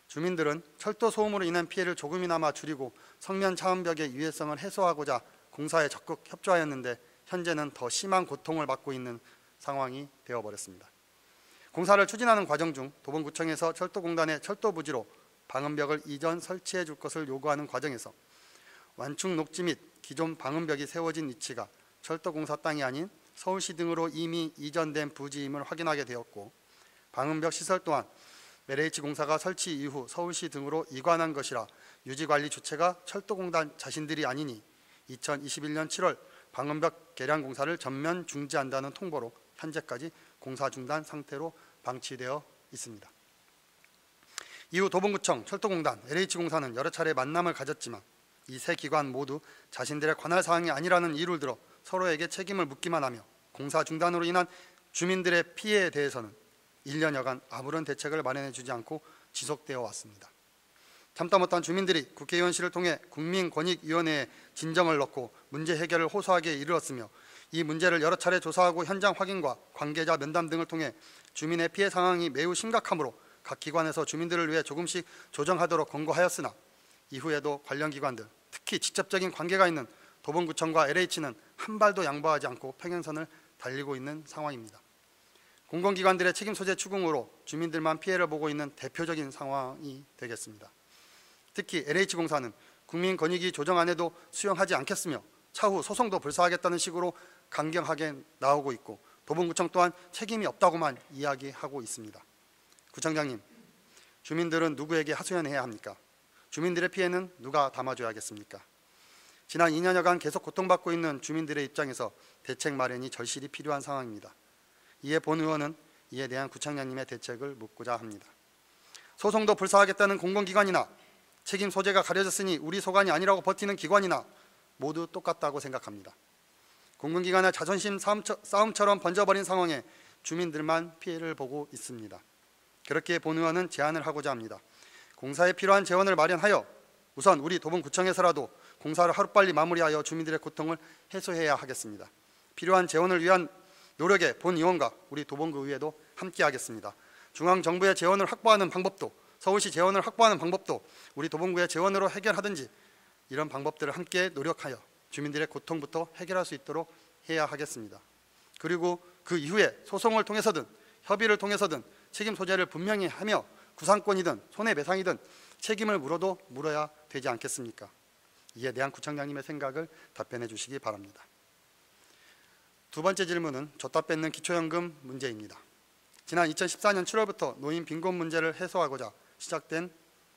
주민들은 철도 소음으로 인한 피해를 조금이나마 줄이고 성면 차원벽의 유해성을 해소하고자 공사에 적극 협조하였는데, 현재는 더 심한 고통을 받고 있는 상황이 되어버렸습니다. 공사를 추진하는 과정 중 도봉구청에서 철도공단의 철도 부지로 방음벽을 이전 설치해 줄 것을 요구하는 과정에서 완충 녹지 및 기존 방음벽이 세워진 위치가 철도공사 땅이 아닌 서울시 등으로 이미 이전된 부지임을 확인하게 되었고, 방음벽 시설 또한 LH공사가 설치 이후 서울시 등으로 이관한 것이라 유지관리 주체가 철도공단 자신들이 아니니 2021년 7월 방음벽 개량 공사를 전면 중지한다는 통보로 현재까지 공사 중단 상태로 방치되어 있습니다. 이후 도봉구청, 철도공단, LH공사는 여러 차례 만남을 가졌지만 이 세 기관 모두 자신들의 관할 사항이 아니라는 이유를 들어 서로에게 책임을 묻기만 하며 공사 중단으로 인한 주민들의 피해에 대해서는 1년여간 아무런 대책을 마련해 주지 않고 지속되어 왔습니다. 참다 못한 주민들이 국회의원실을 통해 국민권익위원회에 진정을 넣고 문제 해결을 호소하기에 이르렀으며, 이 문제를 여러 차례 조사하고 현장 확인과 관계자 면담 등을 통해 주민의 피해 상황이 매우 심각하므로 각 기관에서 주민들을 위해 조금씩 조정하도록 권고하였으나, 이후에도 관련 기관들, 특히 직접적인 관계가 있는 도봉구청과 LH는 한 발도 양보하지 않고 평행선을 달리고 있는 상황입니다. 공공기관들의 책임 소재 추궁으로 주민들만 피해를 보고 있는 대표적인 상황이 되겠습니다. 특히 LH공사는 국민권익위 조정안에도 수용하지 않겠으며 차후 소송도 불사하겠다는 식으로 강경하게 나오고 있고, 도봉구청 또한 책임이 없다고만 이야기하고 있습니다. 구청장님, 주민들은 누구에게 하소연해야 합니까? 주민들의 피해는 누가 담아줘야겠습니까? 지난 2년여간 계속 고통받고 있는 주민들의 입장에서 대책 마련이 절실히 필요한 상황입니다. 이에 본 의원은 이에 대한 구청장님의 대책을 묻고자 합니다. 소송도 불사하겠다는 공공기관이나 책임 소재가 가려졌으니 우리 소관이 아니라고 버티는 기관이나 모두 똑같다고 생각합니다. 공공기관의 자존심 싸움처럼 번져버린 상황에 주민들만 피해를 보고 있습니다. 그렇기에 본 의원은 제안을 하고자 합니다. 공사에 필요한 재원을 마련하여 우선 우리 도봉구청에서라도 공사를 하루빨리 마무리하여 주민들의 고통을 해소해야 하겠습니다. 필요한 재원을 위한 노력에 본 의원과 우리 도봉구의회도 함께하겠습니다. 중앙정부의 재원을 확보하는 방법도, 서울시 재원을 확보하는 방법도 우리 도봉구의 재원으로 해결하든지 이런 방법들을 함께 노력하여 주민들의 고통부터 해결할 수 있도록 해야 하겠습니다. 그리고 그 이후에 소송을 통해서든 협의를 통해서든 책임 소재를 분명히 하며 구상권이든 손해배상이든 책임을 물어야 되지 않겠습니까? 이에 대한 구청장님의 생각을 답변해 주시기 바랍니다. 두 번째 질문은 줬다 뺏는 기초연금 문제입니다. 지난 2014년 7월부터 노인 빈곤 문제를 해소하고자 시작된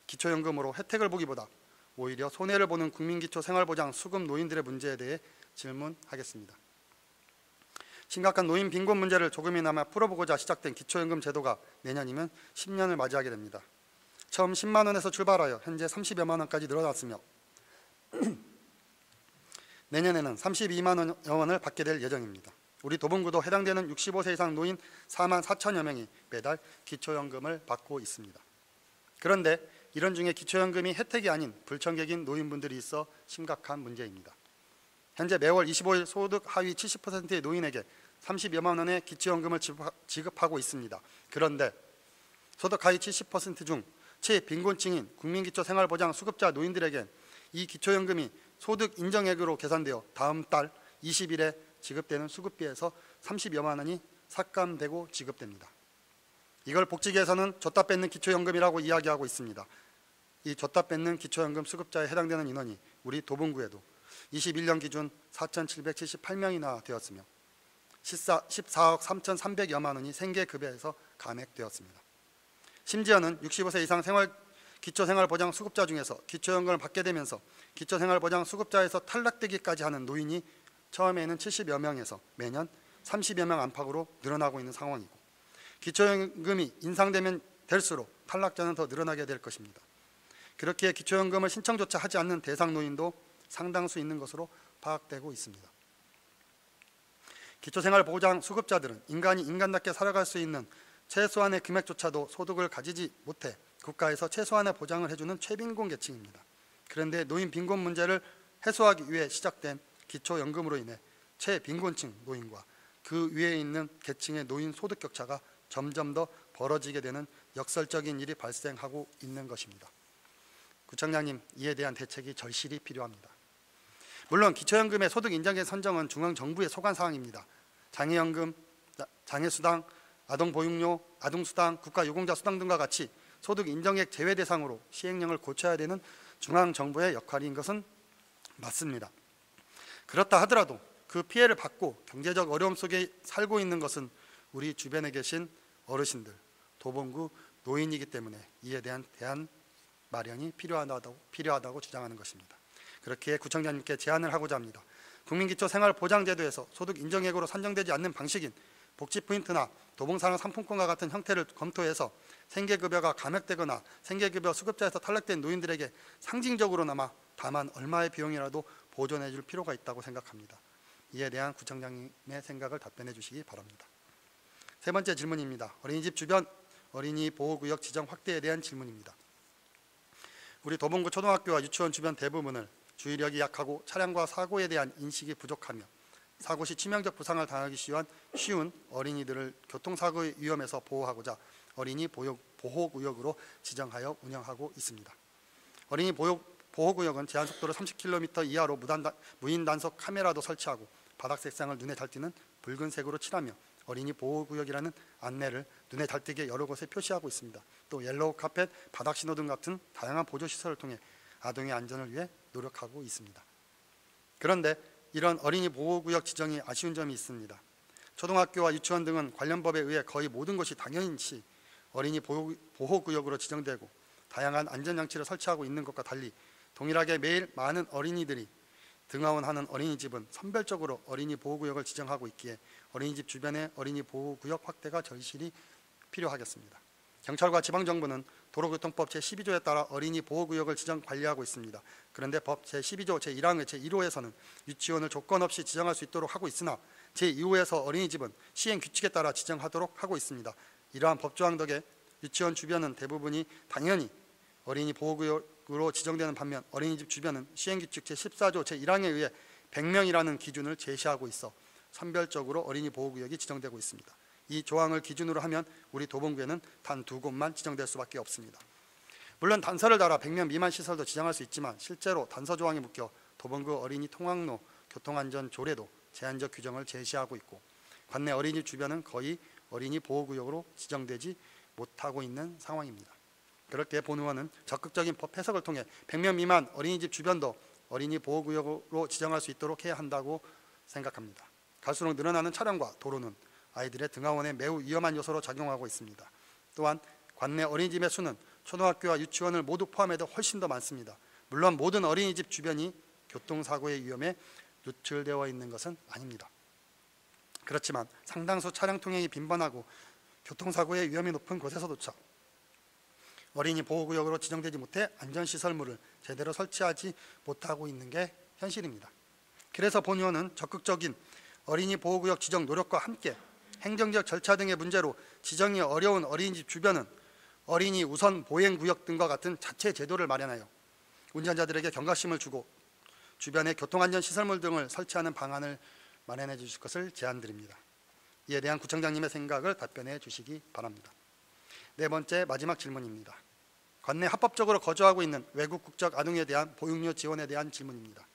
기초연금으로 혜택을 보기보다 오히려 손해를 보는 국민기초생활보장 수급 노인들의 문제에 대해 질문하겠습니다. 심각한 노인 빈곤 문제를 조금이나마 풀어보고자 시작된 기초연금 제도가 내년이면 10년을 맞이하게 됩니다. 처음 10만 원에서 출발하여 현재 30여만 원까지 늘어났으며 내년에는 32만 원을 받게 될 예정입니다. 우리 도봉구도 해당되는 65세 이상 노인 4만 4천여 명이 매달 기초연금을 받고 있습니다. 그런데 이런 중에 기초연금이 혜택이 아닌 불청객인 노인분들이 있어 심각한 문제입니다. 현재 매월 25일 소득 하위 70%의 노인에게 30여만 원의 기초연금을 지급하고 있습니다. 그런데 소득 하위 70% 중 최빈곤층인 국민기초생활보장 수급자 노인들에겐 이 기초연금이 소득 인정액으로 계산되어 다음 달 20일에 지급되는 수급비에서 30여만 원이 삭감되고 지급됩니다. 이걸 복지계에서는 줬다 뺏는 기초연금이라고 이야기하고 있습니다. 이 줬다 뺏는 기초연금 수급자에 해당되는 인원이 우리 도봉구에도 21년 기준 4,778명이나 되었으며 14억 3,300여만 원이 생계급여에서 감액되었습니다. 심지어는 65세 이상 기초생활보장 수급자 중에서 기초연금을 받게 되면서 기초생활보장 수급자에서 탈락되기까지 하는 노인이 처음에는 70여 명에서 매년 30여 명 안팎으로 늘어나고 있는 상황이고, 기초연금이 인상되면 될수록 탈락자는 더 늘어나게 될 것입니다. 그렇기에 기초연금을 신청조차 하지 않는 대상 노인도 상당수 있는 것으로 파악되고 있습니다. 기초생활보장 수급자들은 인간이 인간답게 살아갈 수 있는 최소한의 금액조차도 소득을 가지지 못해 국가에서 최소한의 보장을 해주는 최빈곤 계층입니다. 그런데 노인 빈곤 문제를 해소하기 위해 시작된 기초연금으로 인해 최빈곤층 노인과 그 위에 있는 계층의 노인 소득 격차가 점점 더 벌어지게 되는 역설적인 일이 발생하고 있는 것입니다. 구청장님, 이에 대한 대책이 절실히 필요합니다. 물론 기초연금의 소득 인정의 선정은 중앙정부의 소관사항입니다. 장애연금, 장애수당, 아동보육료, 아동수당, 국가유공자수당 등과 같이 소득 인정액 제외 대상으로 시행령을 고쳐야 되는 중앙정부의 역할인 것은 맞습니다. 그렇다 하더라도 그 피해를 받고 경제적 어려움 속에 살고 있는 것은 우리 주변에 계신 어르신들, 도봉구 노인이기 때문에 이에 대한 대안 마련이 필요하다고 주장하는 것입니다. 그렇게 구청장님께 제안을 하고자 합니다. 국민기초생활보장제도에서 소득 인정액으로 산정되지 않는 방식인 복지포인트나 도봉산업상품권과 같은 형태를 검토해서 생계급여가 감액되거나 생계급여 수급자에서 탈락된 노인들에게 상징적으로나마 다만 얼마의 비용이라도 보존해 줄 필요가 있다고 생각합니다. 이에 대한 구청장님의 생각을 답변해 주시기 바랍니다. 세 번째 질문입니다. 어린이집 주변 어린이 보호구역 지정 확대에 대한 질문입니다. 우리 도봉구 초등학교와 유치원 주변 대부분을 주의력이 약하고 차량과 사고에 대한 인식이 부족하며 사고 시 치명적 부상을 당하기 쉬운 어린이들을 교통사고의 위험에서 보호하고자 어린이 보호구역으로 지정하여 운영하고 있습니다. 어린이 보호구역은 제한속도를 30km 이하로 무인 단속 카메라도 설치하고 바닥 색상을 눈에 잘 띄는 붉은색으로 칠하며 어린이 보호구역이라는 안내를 눈에 잘 띄게 여러 곳에 표시하고 있습니다. 또 옐로우 카펫, 바닥 신호등 같은 다양한 보조시설을 통해 아동의 안전을 위해 노력하고 있습니다. 그런데 이런 어린이 보호구역 지정이 아쉬운 점이 있습니다. 초등학교와 유치원 등은 관련 법에 의해 거의 모든 것이 당연시 어린이 보호구역으로 지정되고 다양한 안전장치를 설치하고 있는 것과 달리 동일하게 매일 많은 어린이들이 등하원하는 어린이집은 선별적으로 어린이 보호구역을 지정하고 있기에 어린이집 주변의 어린이 보호구역 확대가 절실히 필요하겠습니다. 경찰과 지방정부는 도로교통법 제12조에 따라 어린이 보호구역을 지정 관리하고 있습니다. 그런데 법 제12조 제1항의 제1호에서는 유치원을 조건 없이 지정할 수 있도록 하고 있으나 제2호에서 어린이집은 시행 규칙에 따라 지정하도록 하고 있습니다. 이러한 법조항 덕에 유치원 주변은 대부분이 당연히 어린이 보호구역으로 지정되는 반면 어린이집 주변은 시행규칙 제14조 제1항에 의해 100명이라는 기준을 제시하고 있어 선별적으로 어린이 보호구역이 지정되고 있습니다. 이 조항을 기준으로 하면 우리 도봉구에는 단 2곳만 지정될 수밖에 없습니다. 물론 단서를 달아 100명 미만 시설도 지정할 수 있지만 실제로 단서 조항에 묶여 도봉구 어린이 통학로 교통안전조례도 제한적 규정을 제시하고 있고 관내 어린이 주변은 거의 어린이 보호구역으로 지정되지 못하고 있는 상황입니다. 그렇게 본 의원은 적극적인 법 해석을 통해 100명 미만 어린이집 주변도 어린이 보호구역으로 지정할 수 있도록 해야 한다고 생각합니다. 갈수록 늘어나는 차량과 도로는 아이들의 등하원에 매우 위험한 요소로 작용하고 있습니다. 또한 관내 어린이집의 수는 초등학교와 유치원을 모두 포함해도 훨씬 더 많습니다. 물론 모든 어린이집 주변이 교통사고의 위험에 노출되어 있는 것은 아닙니다. 그렇지만 상당수 차량 통행이 빈번하고 교통사고의 위험이 높은 곳에서조차 어린이 보호구역으로 지정되지 못해 안전시설물을 제대로 설치하지 못하고 있는 게 현실입니다. 그래서 본 의원은 적극적인 어린이 보호구역 지정 노력과 함께 행정적 절차 등의 문제로 지정이 어려운 어린이집 주변은 어린이 우선 보행구역 등과 같은 자체 제도를 마련하여 운전자들에게 경각심을 주고 주변에 교통안전시설물 등을 설치하는 방안을 마련해 주실 것을 제안드립니다. 이에 대한 구청장님의 생각을 답변해 주시기 바랍니다. 네 번째 마지막 질문입니다. 관내 합법적으로 거주하고 있는 외국 국적 아동에 대한 보육료 지원에 대한 질문입니다.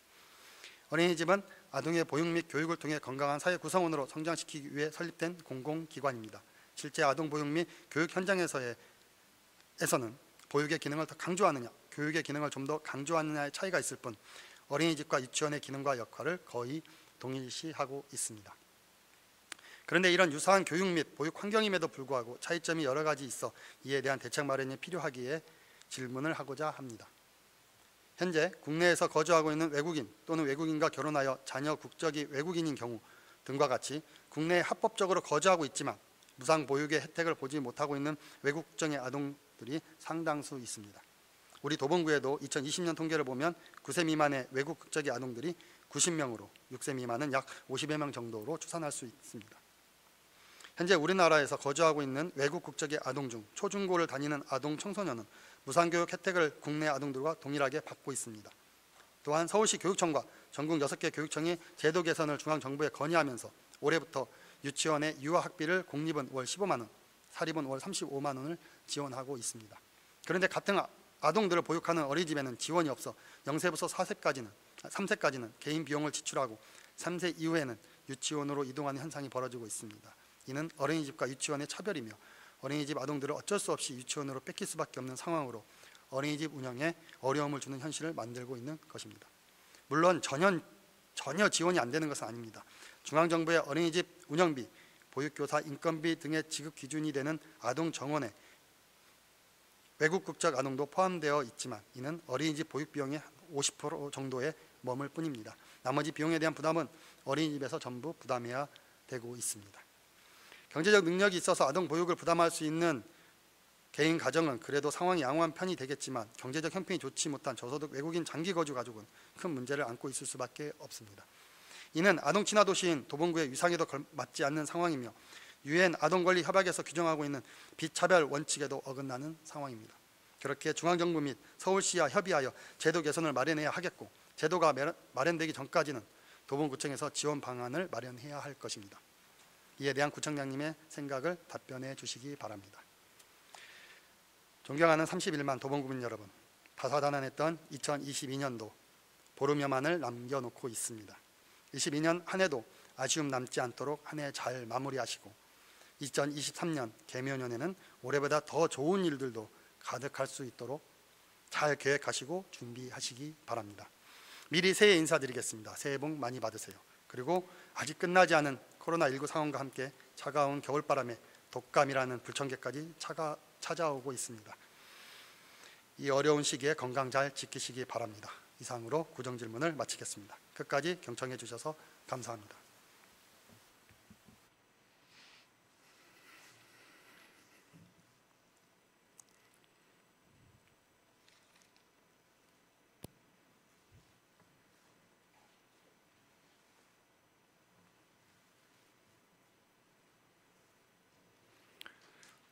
어린이집은 아동의 보육 및 교육을 통해 건강한 사회 구성원으로 성장시키기 위해 설립된 공공기관입니다. 실제 아동 보육 및 교육 현장에서는 보육의 기능을 더 강조하느냐, 교육의 기능을 좀 더 강조하느냐의 차이가 있을 뿐 어린이집과 유치원의 기능과 역할을 거의 동일시하고 있습니다. 그런데 이런 유사한 교육 및 보육 환경임에도 불구하고 차이점이 여러 가지 있어 이에 대한 대책 마련이 필요하기에 질문을 하고자 합니다. 현재 국내에서 거주하고 있는 외국인 또는 외국인과 결혼하여 자녀 국적이 외국인인 경우 등과 같이 국내에 합법적으로 거주하고 있지만 무상 보육의 혜택을 보지 못하고 있는 외국 국적의 아동들이 상당수 있습니다. 우리 도봉구에도 2020년 통계를 보면 9세 미만의 외국 국적의 아동들이 90명으로 6세 미만은 약 50여 명 정도로 추산할 수 있습니다. 현재 우리나라에서 거주하고 있는 외국 국적의 아동 중 초중고를 다니는 아동 청소년은 무상교육 혜택을 국내 아동들과 동일하게 받고 있습니다. 또한 서울시 교육청과 전국 6개 교육청이 제도 개선을 중앙정부에 건의하면서 올해부터 유치원의 유아학비를 공립은 월 15만 원, 사립은 월 35만 원을 지원하고 있습니다. 그런데 같은 아동들을 보육하는 어린이집에는 지원이 없어 0세부터 3세까지는 개인 비용을 지출하고 3세 이후에는 유치원으로 이동하는 현상이 벌어지고 있습니다. 이는 어린이집과 유치원의 차별이며 어린이집 아동들을 어쩔 수 없이 유치원으로 뺏길 수밖에 없는 상황으로 어린이집 운영에 어려움을 주는 현실을 만들고 있는 것입니다. 물론 전혀 지원이 안 되는 것은 아닙니다. 중앙정부의 어린이집 운영비, 보육교사 인건비 등의 지급 기준이 되는 아동 정원에 외국 국적 아동도 포함되어 있지만 이는 어린이집 보육 비용의 50% 정도에 머물 뿐입니다. 나머지 비용에 대한 부담은 어린이집에서 전부 부담해야 되고 있습니다. 경제적 능력이 있어서 아동 보육을 부담할 수 있는 개인 가정은 그래도 상황이 양호한 편이 되겠지만 경제적 형편이 좋지 못한 저소득 외국인 장기 거주 가족은 큰 문제를 안고 있을 수밖에 없습니다. 이는 아동 친화 도시인 도봉구의 위상에도 맞지 않는 상황이며 유엔 아동 권리 협약에서 규정하고 있는 비차별 원칙에도 어긋나는 상황입니다. 그렇게 중앙정부 및 서울시와 협의하여 제도 개선을 마련해야 하겠고 제도가 마련되기 전까지는 도봉구청에서 지원 방안을 마련해야 할 것입니다. 이에 대한 구청장님의 생각을 답변해 주시기 바랍니다. 존경하는 31만 도봉구민 여러분, 다사다난했던 2022년도 보름여만을 남겨놓고 있습니다. 22년 한 해도 아쉬움 남지 않도록 한 해 잘 마무리하시고 2023년 개묘년에는 올해보다 더 좋은 일들도 가득할 수 있도록 잘 계획하시고 준비하시기 바랍니다. 미리 새해 인사드리겠습니다. 새해 복 많이 받으세요. 그리고 아직 끝나지 않은 코로나19 상황과 함께 차가운 겨울바람에 독감이라는 불청객까지 찾아오고 있습니다. 이 어려운 시기에 건강 잘 지키시기 바랍니다. 이상으로 구정질문을 마치겠습니다. 끝까지 경청해 주셔서 감사합니다.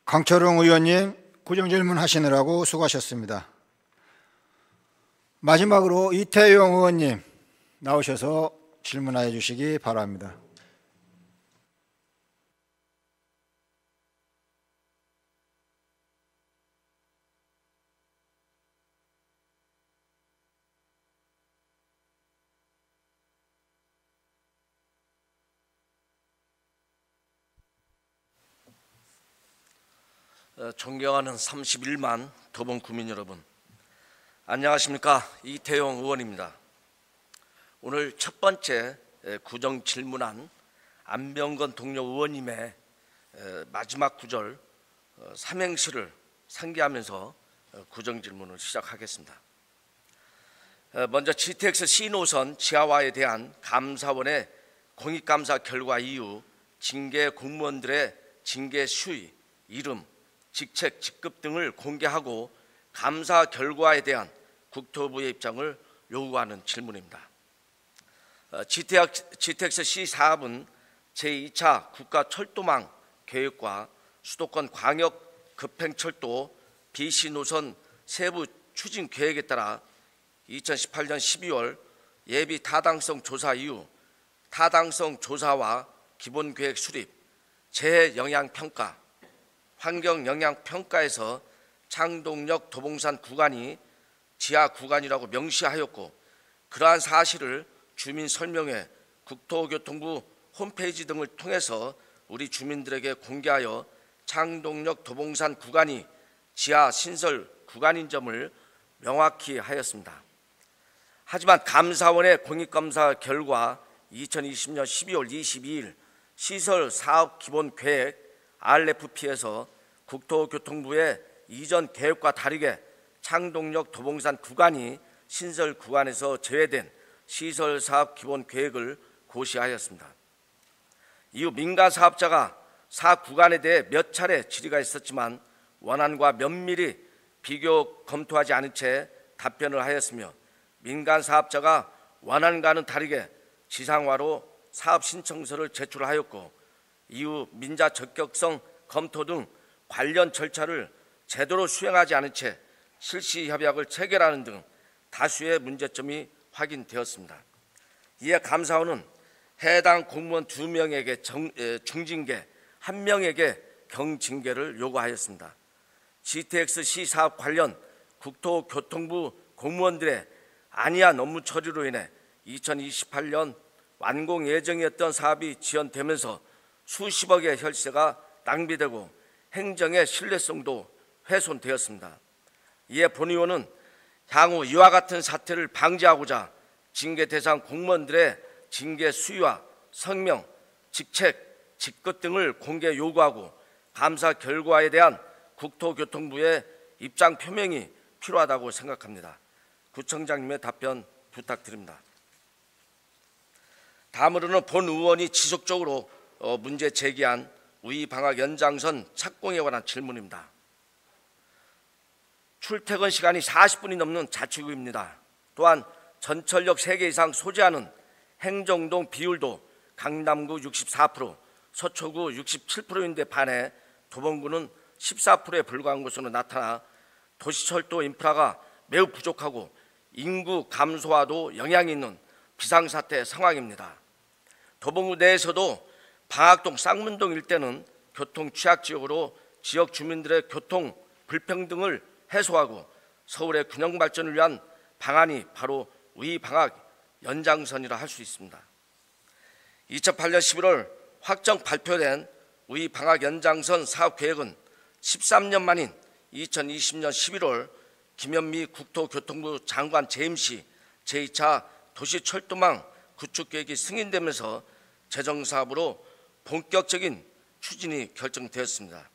강철웅 의원님, 구정질문 하시느라고 수고하셨습니다. 마지막으로 이태용 의원님 나오셔서 질문하여 주시기 바랍니다. 존경하는 31만 도봉 구민 여러분, 안녕하십니까? 이태용 의원입니다. 오늘 첫 번째 구정 질문한 안병건 동료 의원님의 마지막 구절 삼행시를 상기하면서 구정 질문을 시작하겠습니다. 먼저 GTX 신호선 지하화에 대한 감사원의 공익감사 결과 이후 징계 공무원들의 징계 수위, 이름, 직책, 직급 등을 공개하고 감사 결과에 대한 국토부의 입장을 요구하는 질문입니다. GTX C 사업은 제2차 국가철도망 계획과 수도권 광역 급행철도 BC 노선 세부 추진 계획에 따라 2018년 12월 예비 타당성 조사 이후 타당성 조사와 기본계획 수립, 재해영향평가, 환경영향평가에서 창동역 도봉산 구간이 지하 구간이라고 명시하였고 그러한 사실을 주민 설명회, 국토교통부 홈페이지 등을 통해서 우리 주민들에게 공개하여 창동역 도봉산 구간이 지하 신설 구간인 점을 명확히 하였습니다. 하지만 감사원의 공익감사 결과 2020년 12월 22일 시설 사업 기본 계획 RFP에서 국토교통부의 이전 계획과 다르게 창동역 도봉산 구간이 신설 구간에서 제외된 시설 사업 기본 계획을 고시하였습니다. 이후 민간 사업자가 사 구간에 대해 몇 차례 질의가 있었지만 원안과 면밀히 비교 검토하지 않은 채 답변을 하였으며 민간 사업자가 원안과는 다르게 지상화로 사업 신청서를 제출하였고 이후 민자 적격성 검토 등 관련 절차를 제대로 수행하지 않은 채 실시 협약을 체결하는 등 다수의 문제점이 확인되었습니다. 이에 감사원은 해당 공무원 2명에게 중징계, 1명에게 경징계를 요구하였습니다. GTX-C 사업 관련 국토교통부 공무원들의 안이한 업무 처리로 인해 2028년 완공 예정이었던 사업이 지연되면서 수십억의 혈세가 낭비되고 행정의 신뢰성도 훼손되었습니다. 이에 본 의원은 향후 이와 같은 사태를 방지하고자 징계 대상 공무원들의 징계 수위와 성명, 직책, 직급 등을 공개 요구하고 감사 결과에 대한 국토교통부의 입장 표명이 필요하다고 생각합니다. 구청장님의 답변 부탁드립니다. 다음으로는 본 의원이 지속적으로 문제 제기한 우이방학 연장선 착공에 관한 질문입니다. 출퇴근 시간이 40분이 넘는 자치구입니다. 또한 전철역 3개 이상 소지하는 행정동 비율도 강남구 64%, 서초구 67%인데 반해 도봉구는 14%에 불과한 것으로 나타나 도시철도 인프라가 매우 부족하고 인구 감소와도 영향이 있는 비상사태 상황입니다. 도봉구 내에서도 방학동, 쌍문동 일대는 교통 취약지역으로 지역 주민들의 교통 불평등을 해소하고 서울의 균형 발전을 위한 방안이 바로 우이방학 연장선이라 할 수 있습니다. 2008년 11월 확정 발표된 우이방학 연장선 사업 계획은 13년 만인 2020년 11월 김현미 국토교통부 장관 재임 시 제2차 도시철도망 구축 계획이 승인되면서 재정사업으로 본격적인 추진이 결정되었습니다.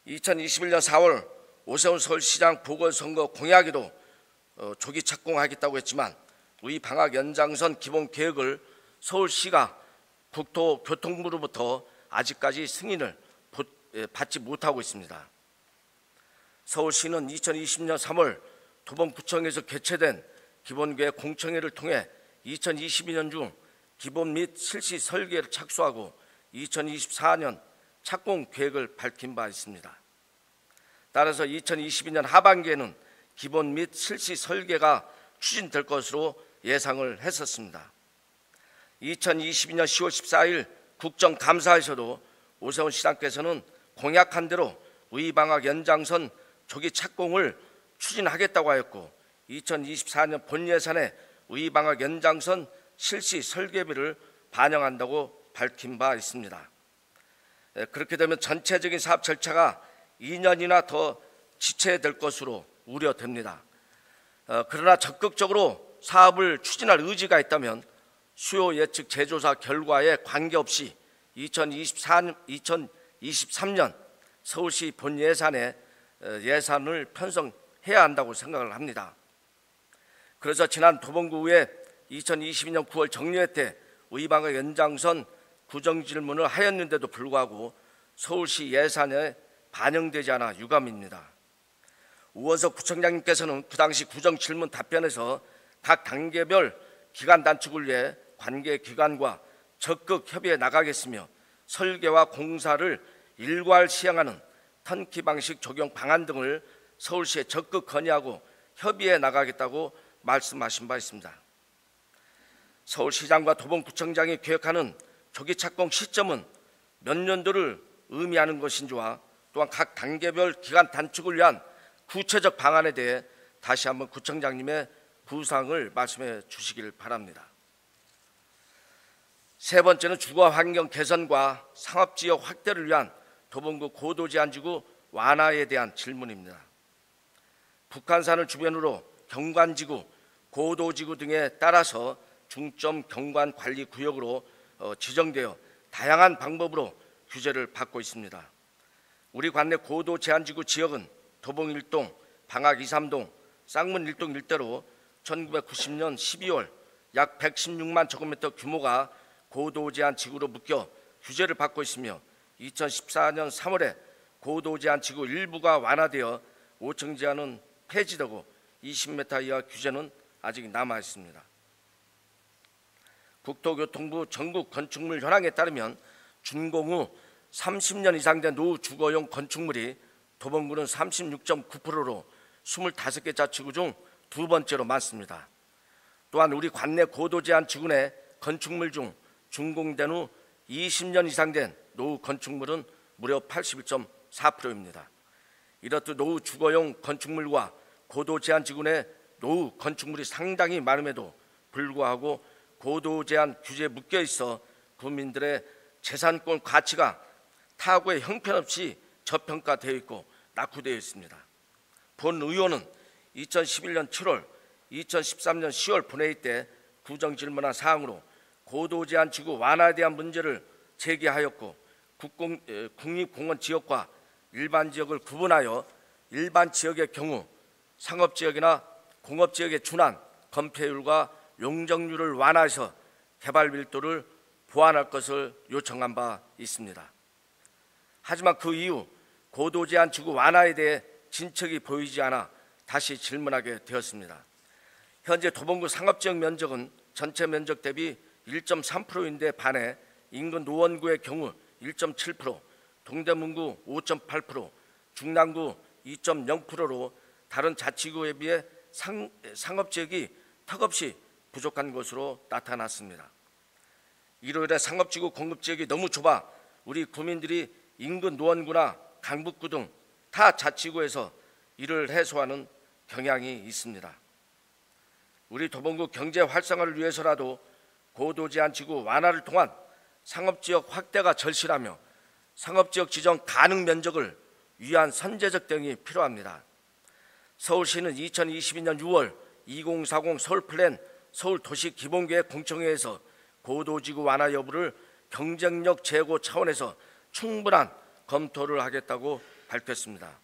2021년 4월 오세훈 서울시장 보궐선거 공약에도 조기 착공하겠다고 했지만 우이방학 연장선 기본 계획을 서울시가 국토교통부로부터 아직까지 승인을 받지 못하고 있습니다. 서울시는 2020년 3월 도봉구청에서 개최된 기본계획 공청회를 통해 2022년 중 기본 및 실시 설계를 착수하고 2024년 착공 계획을 밝힌 바 있습니다. 따라서 2022년 하반기에는 기본 및 실시 설계가 추진될 것으로 예상을 했었습니다. 2022년 10월 14일 국정감사에서도 오세훈 시장께서는 공약한 대로 우이방학 연장선 조기 착공을 추진하겠다고 하였고 2024년 본예산에 우이방학 연장선 실시 설계비를 반영한다고 밝힌 바 있습니다. 그렇게 되면 전체적인 사업 절차가 2년이나 더 지체될 것으로 우려됩니다. 그러나 적극적으로 사업을 추진할 의지가 있다면 수요 예측 제조사 결과에 관계없이 2023년 서울시 본 예산에 예산을 편성해야 한다고 생각을 합니다. 그래서 지난 도봉구의 2022년 9월 정례회 때 우이방학 연장선 구정 질문을 하였는데도 불구하고 서울시 예산에 반영되지 않아 유감입니다. 우원석 구청장님께서는 그 당시 구정 질문 답변에서 각 단계별 기간 단축을 위해 관계 기관과 적극 협의해 나가겠으며 설계와 공사를 일괄 시행하는 턴키 방식 적용 방안 등을 서울시에 적극 건의하고 협의해 나가겠다고 말씀하신 바 있습니다. 서울시장과 도봉구청장이 계획하는 조기 착공 시점은 몇 년도를 의미하는 것인지와 또한 각 단계별 기간 단축을 위한 구체적 방안에 대해 다시 한번 구청장님의 구상을 말씀해 주시길 바랍니다. 세 번째는 주거 환경 개선과 상업지역 확대를 위한 도봉구 고도제한지구 완화에 대한 질문입니다. 북한산을 주변으로 경관지구, 고도지구 등에 따라서 중점 경관관리구역으로 지정되어 다양한 방법으로 규제를 받고 있습니다. 우리 관내 고도제한지구 지역은 도봉 1동, 방학 2, 3동, 쌍문 1동 일대로 1990년 12월 약 116만 제곱미터 규모가 고도제한 지구로 묶여 규제를 받고 있으며 2014년 3월에 고도제한 지구 일부가 완화되어 5층 제한은 폐지되고 20m 이하 규제는 아직 남아 있습니다. 국토교통부 전국 건축물 현황에 따르면 준공 후 30년 이상 된 노후 주거용 건축물이 도봉구는 36.9%로 25개 자치구 중 두 번째로 많습니다. 또한 우리 관내 고도제한 지구 내 건축물 중 준공된 후 20년 이상 된 노후 건축물은 무려 81.4%입니다. 이렇듯 노후 주거용 건축물과 고도제한 지구 내 노후 건축물이 상당히 많음에도 불구하고 고도제한 규제에 묶여 있어 국민들의 재산권 가치가 타구에 형편없이 저평가되어 있고 낙후되어 있습니다. 본 의원은 2011년 7월, 2013년 10월 본회의 때 구정질문한 사항으로 고도제한 지구 완화에 대한 문제를 제기하였고 국립공원 지역과 일반 지역을 구분하여 일반 지역의 경우 상업지역이나 공업지역에 준한 건폐율과 용적률을 완화해서 개발 밀도를 보완할 것을 요청한 바 있습니다. 하지만 그 이후 고도제한 지구 완화에 대해 진척이 보이지 않아 다시 질문하게 되었습니다. 현재 도봉구 상업지역 면적은 전체 면적 대비 1.3%인데 반해 인근 노원구의 경우 1.7%, 동대문구 5.8%, 중랑구 2.0%로 다른 자치구에 비해 상업지역이 턱없이 부족한 것으로 나타났습니다. 이로 인해 상업지구 공급지역이 너무 좁아 우리 구민들이 인근 노원구나 강북구 등 타 자치구에서 이를 해소하는 경향이 있습니다. 우리 도봉구 경제 활성화를 위해서라도 고도제한 지구 완화를 통한 상업지역 확대가 절실하며 상업지역 지정 가능 면적을 위한 선제적 대응이 필요합니다. 서울시는 2022년 6월 2040 서울플랜 서울도시기본계획 공청회에서 고도지구 완화 여부를 경쟁력 제고 차원에서 충분한 검토를 하겠다고 밝혔습니다.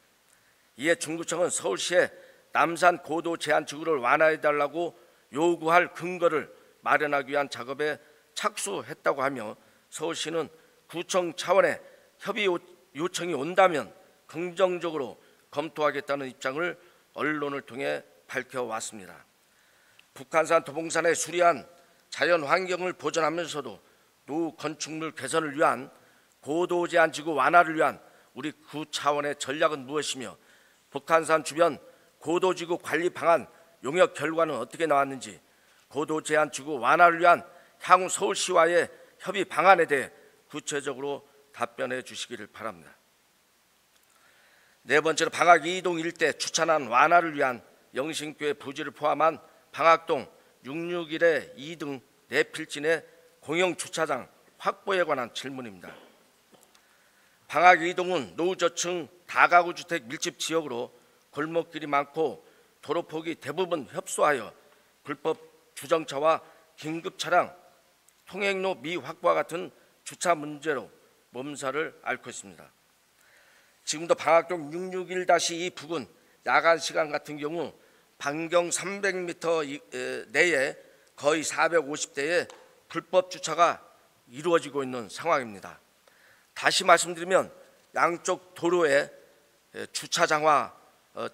이에 중구청은 서울시에 남산 고도 제한 지구를 완화해달라고 요구할 근거를 마련하기 위한 작업에 착수했다고 하며 서울시는 구청 차원의 협의 요청이 온다면 긍정적으로 검토하겠다는 입장을 언론을 통해 밝혀왔습니다. 북한산 도봉산의 수려한 자연 환경을 보존하면서도 노후 건축물 개선을 위한 고도 제한 지구 완화를 위한 우리 구 차원의 전략은 무엇이며 북한산 주변 고도지구 관리 방안 용역 결과는 어떻게 나왔는지 고도 제한 지구 완화를 위한 향후 서울시와의 협의 방안에 대해 구체적으로 답변해 주시기를 바랍니다. 네 번째로 방학 이동 일대 주차난 완화를 위한 영신교회 부지를 포함한 방학동 661의 2등 네 필지 내 공영 주차장 확보에 관한 질문입니다. 방학 이동은 노후저층 다가구 주택 밀집 지역으로 골목길이 많고 도로폭이 대부분 협소하여 불법 주정차와 긴급 차량 통행로 미확보와 같은 주차 문제로 몸살을 앓고 있습니다. 지금도 방학동 661-2 부근 야간 시간 같은 경우 반경 300m 내에 거의 450대의 불법 주차가 이루어지고 있는 상황입니다. 다시 말씀드리면 양쪽 도로에 주차장화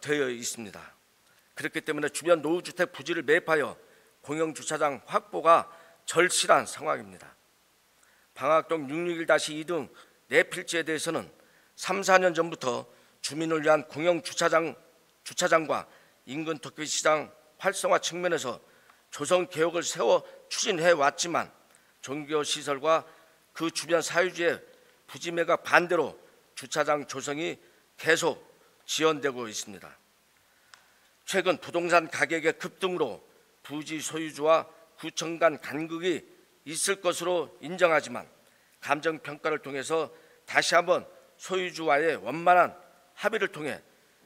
되어 있습니다. 그렇기 때문에 주변 노후주택 부지를 매입하여 공영주차장 확보가 절실한 상황입니다. 방학동 661-2 등 네 필지에 대해서는 3, 4년 전부터 주민을 위한 주차장과 인근 도쿄시장 활성화 측면에서 조성 개혁을 세워 추진해 왔지만 종교시설과 그 주변 사유지의 부지 매각 반대로 주차장 조성이 계속 지연되고 있습니다. 최근 부동산 가격의 급등으로 부지 소유주와 구청 간 간극이 있을 것으로 인정하지만 감정평가를 통해서 다시 한번 소유주와의 원만한 합의를 통해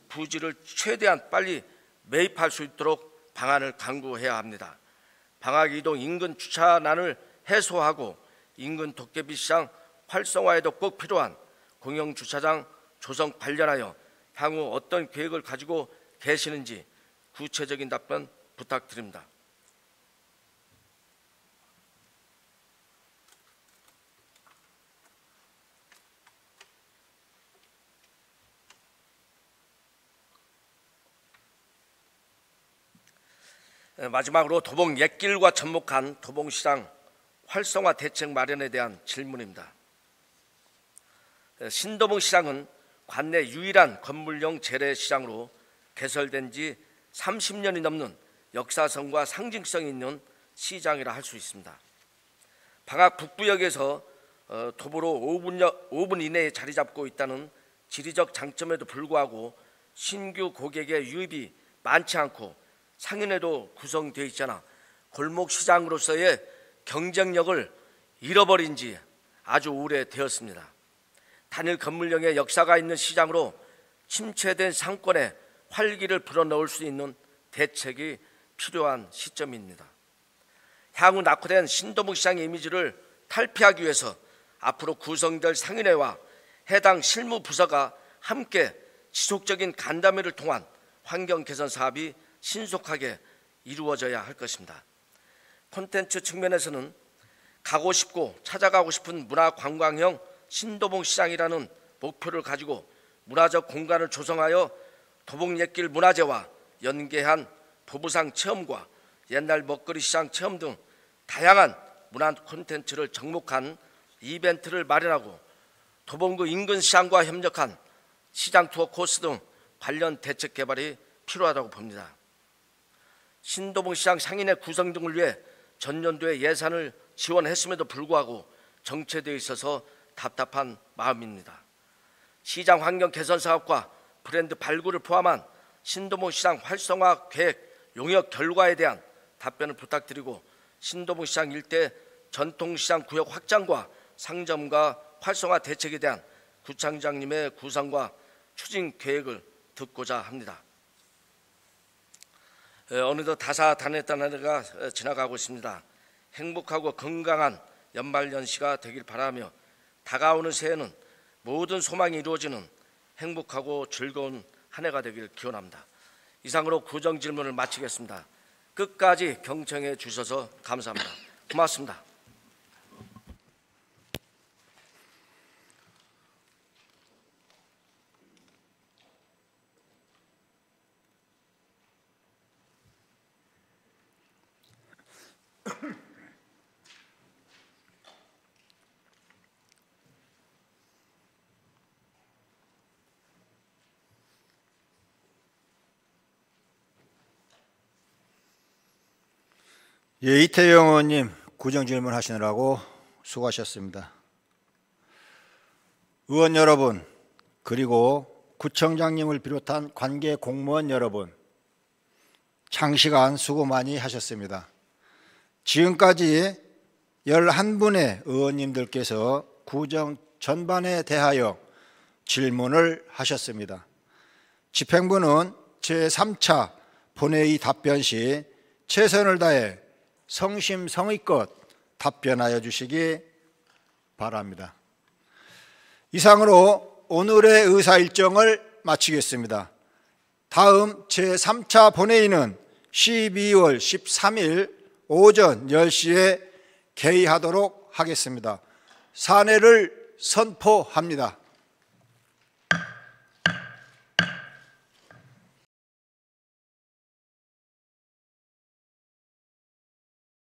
부지를 최대한 빨리 매입할 수 있도록 방안을 강구해야 합니다. 방학 이동 인근 주차난을 해소하고 인근 도깨비시장 활성화에도 꼭 필요한 공영주차장 조성 관련하여 향후 어떤 계획을 가지고 계시는지 구체적인 답변 부탁드립니다. 마지막으로 도봉 옛길과 접목한 도봉시장 활성화 대책 마련에 대한 질문입니다. 신도봉시장은 관내 유일한 건물용 재래시장으로 개설된 지 30년이 넘는 역사성과 상징성이 있는 시장이라 할 수 있습니다. 방학 북부역에서 도보로 5분 이내에 자리 잡고 있다는 지리적 장점에도 불구하고 신규 고객의 유입이 많지 않고 상인에도 구성되어 있잖아 골목시장으로서의 경쟁력을 잃어버린 지 아주 오래되었습니다. 단일 건물형의 역사가 있는 시장으로 침체된 상권에 활기를 불어넣을 수 있는 대책이 필요한 시점입니다. 향후 낙후된 신도봉시장의 이미지를 탈피하기 위해서 앞으로 구성될 상인회와 해당 실무부서가 함께 지속적인 간담회를 통한 환경 개선 사업이 신속하게 이루어져야 할 것입니다. 콘텐츠 측면에서는 가고 싶고 찾아가고 싶은 문화관광형 신도봉시장이라는 목표를 가지고 문화적 공간을 조성하여 도봉 옛길 문화재와 연계한 도부상 체험과 옛날 먹거리 시장 체험 등 다양한 문화 콘텐츠를 접목한 이벤트를 마련하고 도봉구 인근 시장과 협력한 시장 투어 코스 등 관련 대책 개발이 필요하다고 봅니다. 신도봉시장 상인의 구성 등을 위해 전년도에 예산을 지원했음에도 불구하고 정체되어 있어서 답답한 마음입니다. 시장 환경 개선 사업과 브랜드 발굴을 포함한 신도봉시장 활성화 계획 용역 결과에 대한 답변을 부탁드리고 신도봉시장 일대 전통시장 구역 확장과 상점과 활성화 대책에 대한 구청장님의 구상과 추진 계획을 듣고자 합니다. 어느덧 다사다난했던 한 해가 지나가고 있습니다. 행복하고 건강한 연말연시가 되길 바라며 다가오는 새해는 모든 소망이 이루어지는 행복하고 즐거운 한 해가 되길 기원합니다. 이상으로 구정 질문을 마치겠습니다. 끝까지 경청해 주셔서 감사합니다. 고맙습니다. 예, 이태영 의원님 구정 질문 하시느라고 수고하셨습니다. 의원 여러분 그리고 구청장님을 비롯한 관계 공무원 여러분 장시간 수고 많이 하셨습니다. 지금까지 11분의 의원님들께서 구정 전반에 대하여 질문을 하셨습니다. 집행부는 제3차 본회의 답변 시 최선을 다해 성심성의껏 답변하여 주시기 바랍니다. 이상으로 오늘의 의사 일정을 마치겠습니다. 다음 제3차 본회의는 12월 13일 오전 10시에 개의하도록 하겠습니다. 사내를 선포합니다.